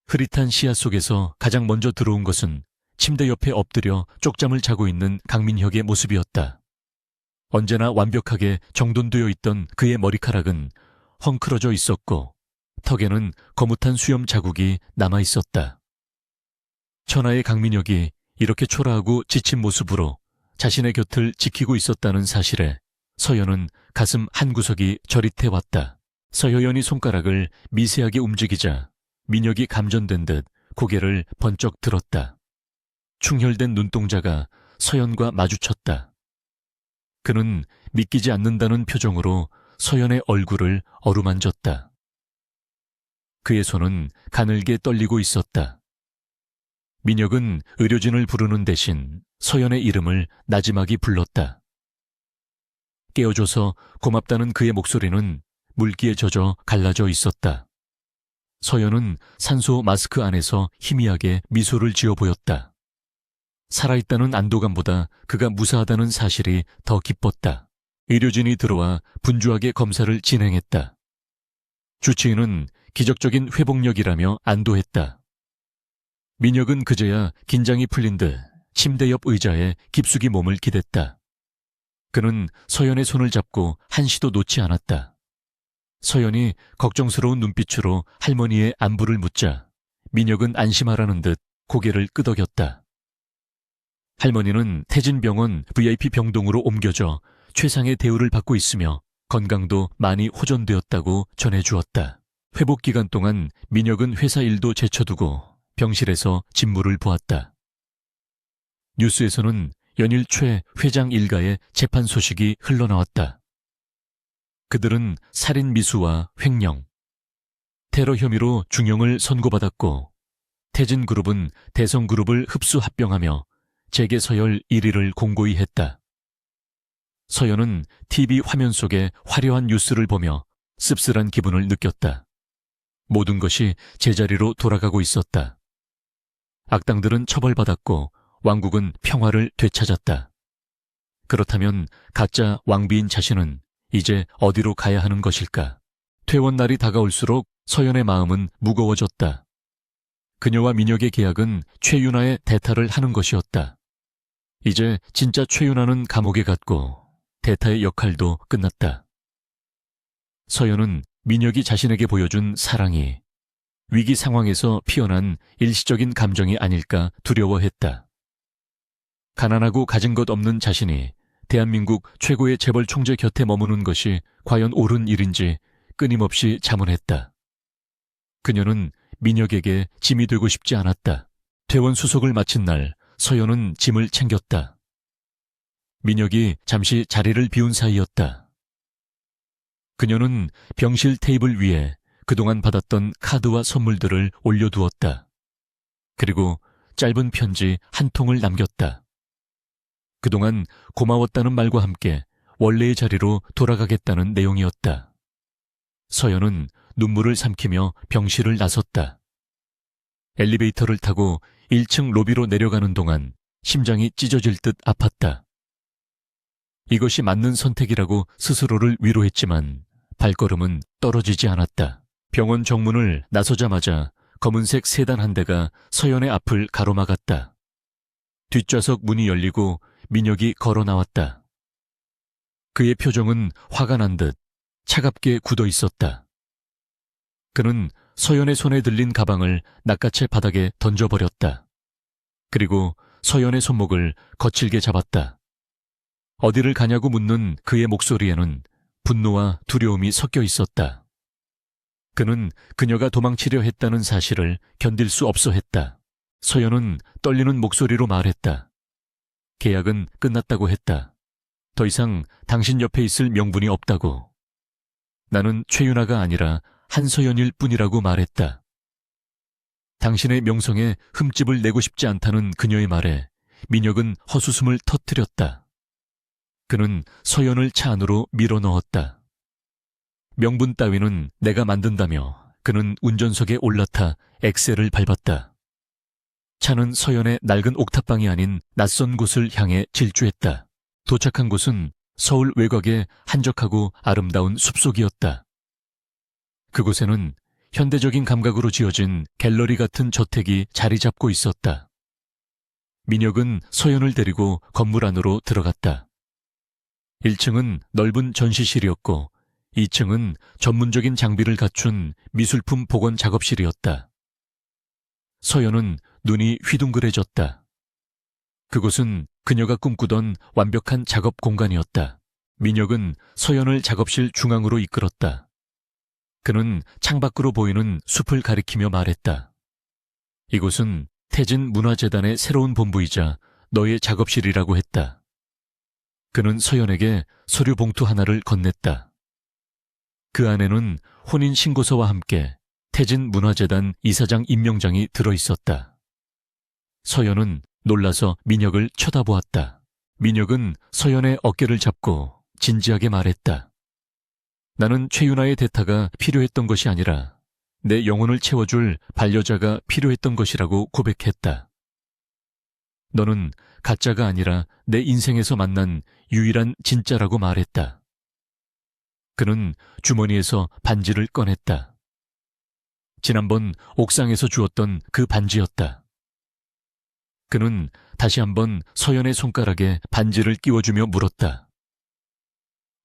흐릿한 시야 속에서 가장 먼저 들어온 것은 침대 옆에 엎드려 쪽잠을 자고 있는 강민혁의 모습이었다. 언제나 완벽하게 정돈되어 있던 그의 머리카락은 헝클어져 있었고 턱에는 거뭇한 수염 자국이 남아 있었다. 천하의 강민혁이 이렇게 초라하고 지친 모습으로 자신의 곁을 지키고 있었다는 사실에 서연은 가슴 한구석이 저릿해 왔다. 서여연이 손가락을 미세하게 움직이자 민혁이 감전된 듯 고개를 번쩍 들었다. 충혈된 눈동자가 서연과 마주쳤다. 그는 믿기지 않는다는 표정으로 서연의 얼굴을 어루만졌다. 그의 손은 가늘게 떨리고 있었다. 민혁은 의료진을 부르는 대신 서연의 이름을 나지막이 불렀다. 깨워줘서 고맙다는 그의 목소리는 물기에 젖어 갈라져 있었다. 서연은 산소 마스크 안에서 희미하게 미소를 지어 보였다. 살아있다는 안도감보다 그가 무사하다는 사실이 더 기뻤다. 의료진이 들어와 분주하게 검사를 진행했다. 주치의는 기적적인 회복력이라며 안도했다. 민혁은 그제야 긴장이 풀린 듯 침대 옆 의자에 깊숙이 몸을 기댔다. 그는 서연의 손을 잡고 한시도 놓지 않았다. 서연이 걱정스러운 눈빛으로 할머니의 안부를 묻자 민혁은 안심하라는 듯 고개를 끄덕였다. 할머니는 태진병원 VIP 병동으로 옮겨져 최상의 대우를 받고 있으며 건강도 많이 호전되었다고 전해주었다. 회복 기간 동안 민혁은 회사 일도 제쳐두고 병실에서 진무를 보았다. 뉴스에서는 연일 최 회장 일가의 재판 소식이 흘러나왔다. 그들은 살인 미수와 횡령, 테러 혐의로 중형을 선고받았고 태진그룹은 대성그룹을 흡수 합병하며 재계 서열 1위를 공고히 했다. 서연은 TV 화면 속에 화려한 뉴스를 보며 씁쓸한 기분을 느꼈다. 모든 것이 제자리로 돌아가고 있었다. 악당들은 처벌받았고 왕국은 평화를 되찾았다. 그렇다면 가짜 왕비인 자신은 이제 어디로 가야 하는 것일까? 퇴원 날이 다가올수록 서연의 마음은 무거워졌다. 그녀와 민혁의 계약은 최윤아의 대타를 하는 것이었다. 이제 진짜 최윤아는 감옥에 갔고 대타의 역할도 끝났다. 서연은 민혁이 자신에게 보여준 사랑이 위기 상황에서 피어난 일시적인 감정이 아닐까 두려워했다. 가난하고 가진 것 없는 자신이 대한민국 최고의 재벌 총재 곁에 머무는 것이 과연 옳은 일인지 끊임없이 자문했다. 그녀는 민혁에게 짐이 되고 싶지 않았다. 퇴원 수속을 마친 날 서연은 짐을 챙겼다. 민혁이 잠시 자리를 비운 사이였다. 그녀는 병실 테이블 위에 그동안 받았던 카드와 선물들을 올려두었다. 그리고 짧은 편지 한 통을 남겼다. 그동안 고마웠다는 말과 함께 원래의 자리로 돌아가겠다는 내용이었다. 서연은 눈물을 삼키며 병실을 나섰다. 엘리베이터를 타고 1층 로비로 내려가는 동안 심장이 찢어질 듯 아팠다. 이것이 맞는 선택이라고 스스로를 위로했지만 발걸음은 떨어지지 않았다. 병원 정문을 나서자마자 검은색 세단 한 대가 서연의 앞을 가로막았다. 뒷좌석 문이 열리고 민혁이 걸어 나왔다. 그의 표정은 화가 난 듯 차갑게 굳어 있었다. 그는 서연의 손에 들린 가방을 낚아채 바닥에 던져버렸다. 그리고 서연의 손목을 거칠게 잡았다. 어디를 가냐고 묻는 그의 목소리에는 분노와 두려움이 섞여 있었다. 그는 그녀가 도망치려 했다는 사실을 견딜 수 없어 했다. 서연은 떨리는 목소리로 말했다. 계약은 끝났다고 했다. 더 이상 당신 옆에 있을 명분이 없다고. 나는 최윤아가 아니라 한서연일 뿐이라고 말했다. 당신의 명성에 흠집을 내고 싶지 않다는 그녀의 말에 민혁은 헛웃음을 터뜨렸다. 그는 서연을 차 안으로 밀어 넣었다. 명분 따위는 내가 만든다며 그는 운전석에 올라타 엑셀을 밟았다. 차는 서연의 낡은 옥탑방이 아닌 낯선 곳을 향해 질주했다. 도착한 곳은 서울 외곽의 한적하고 아름다운 숲속이었다. 그곳에는 현대적인 감각으로 지어진 갤러리 같은 저택이 자리 잡고 있었다. 민혁은 서연을 데리고 건물 안으로 들어갔다. 1층은 넓은 전시실이었고 2층은 전문적인 장비를 갖춘 미술품 복원 작업실이었다. 서연은 눈이 휘둥그레졌다. 그곳은 그녀가 꿈꾸던 완벽한 작업 공간이었다. 민혁은 서연을 작업실 중앙으로 이끌었다. 그는 창밖으로 보이는 숲을 가리키며 말했다. 이곳은 태진 문화재단의 새로운 본부이자 너의 작업실이라고 했다. 그는 서연에게 서류 봉투 하나를 건넸다. 그 안에는 혼인신고서와 함께 태진 문화재단 이사장 임명장이 들어있었다. 서연은 놀라서 민혁을 쳐다보았다. 민혁은 서연의 어깨를 잡고 진지하게 말했다. 나는 최윤아의 대타가 필요했던 것이 아니라 내 영혼을 채워줄 반려자가 필요했던 것이라고 고백했다. 너는 가짜가 아니라 내 인생에서 만난 유일한 진짜라고 말했다. 그는 주머니에서 반지를 꺼냈다. 지난번 옥상에서 주었던 그 반지였다. 그는 다시 한번 서연의 손가락에 반지를 끼워주며 물었다.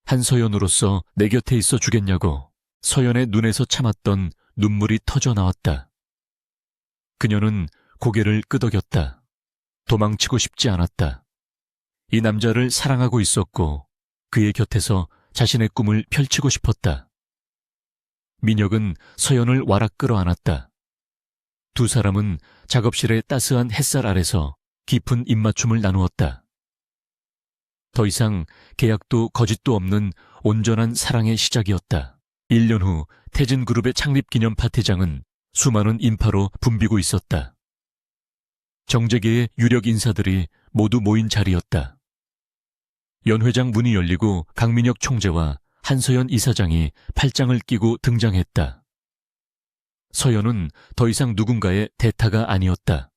한서연으로서 내 곁에 있어 주겠냐고. 서연의 눈에서 참았던 눈물이 터져 나왔다. 그녀는 고개를 끄덕였다. 도망치고 싶지 않았다. 이 남자를 사랑하고 있었고 그의 곁에서 자신의 꿈을 펼치고 싶었다. 민혁은 서연을 와락 끌어안았다. 두 사람은 작업실의 따스한 햇살 아래서 깊은 입맞춤을 나누었다. 더 이상 계약도 거짓도 없는 온전한 사랑의 시작이었다. 1년 후 태진그룹의 창립 기념 파티장은 수많은 인파로 붐비고 있었다. 정재계의 유력 인사들이 모두 모인 자리였다. 연회장 문이 열리고 강민혁 총재와 한서연 이사장이 팔짱을 끼고 등장했다. 서연은 더 이상 누군가의 대타가 아니었다.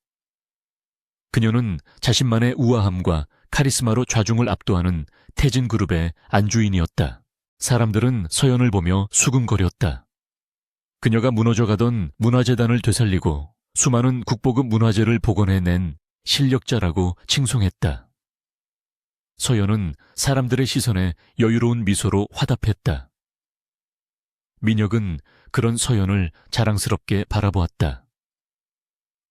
그녀는 자신만의 우아함과 카리스마로 좌중을 압도하는 태진그룹의 안주인이었다. 사람들은 서연을 보며 수근거렸다. 그녀가 무너져가던 문화재단을 되살리고 수많은 국보급 문화재를 복원해낸 실력자라고 칭송했다. 서연은 사람들의 시선에 여유로운 미소로 화답했다. 민혁은 그런 서연을 자랑스럽게 바라보았다.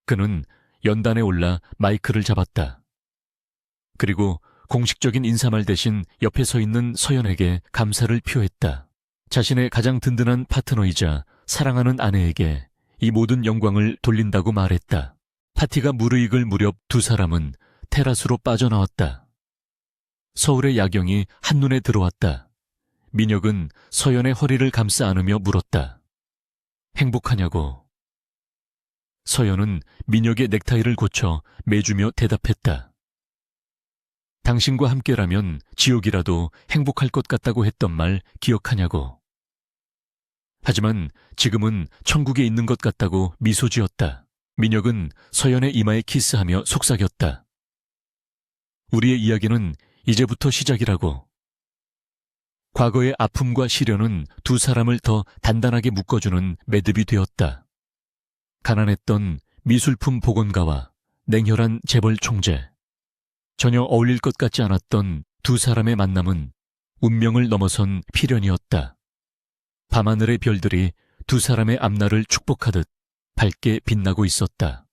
그는 연단에 올라 마이크를 잡았다. 그리고 공식적인 인사말 대신 옆에 서 있는 서연에게 감사를 표했다. 자신의 가장 든든한 파트너이자 사랑하는 아내에게 이 모든 영광을 돌린다고 말했다. 파티가 무르익을 무렵 두 사람은 테라스로 빠져나왔다. 서울의 야경이 한눈에 들어왔다. 민혁은 서연의 허리를 감싸 안으며 물었다. 행복하냐고. 서연은 민혁의 넥타이를 고쳐 매주며 대답했다. 당신과 함께라면 지옥이라도 행복할 것 같다고 했던 말 기억하냐고. 하지만 지금은 천국에 있는 것 같다고 미소 지었다. 민혁은 서연의 이마에 키스하며 속삭였다. 우리의 이야기는 이제부터 시작이라고. 과거의 아픔과 시련은 두 사람을 더 단단하게 묶어주는 매듭이 되었다. 가난했던 미술품 복원가와 냉혈한 재벌 총재. 전혀 어울릴 것 같지 않았던 두 사람의 만남은 운명을 넘어선 필연이었다. 밤하늘의 별들이 두 사람의 앞날을 축복하듯 밝게 빛나고 있었다.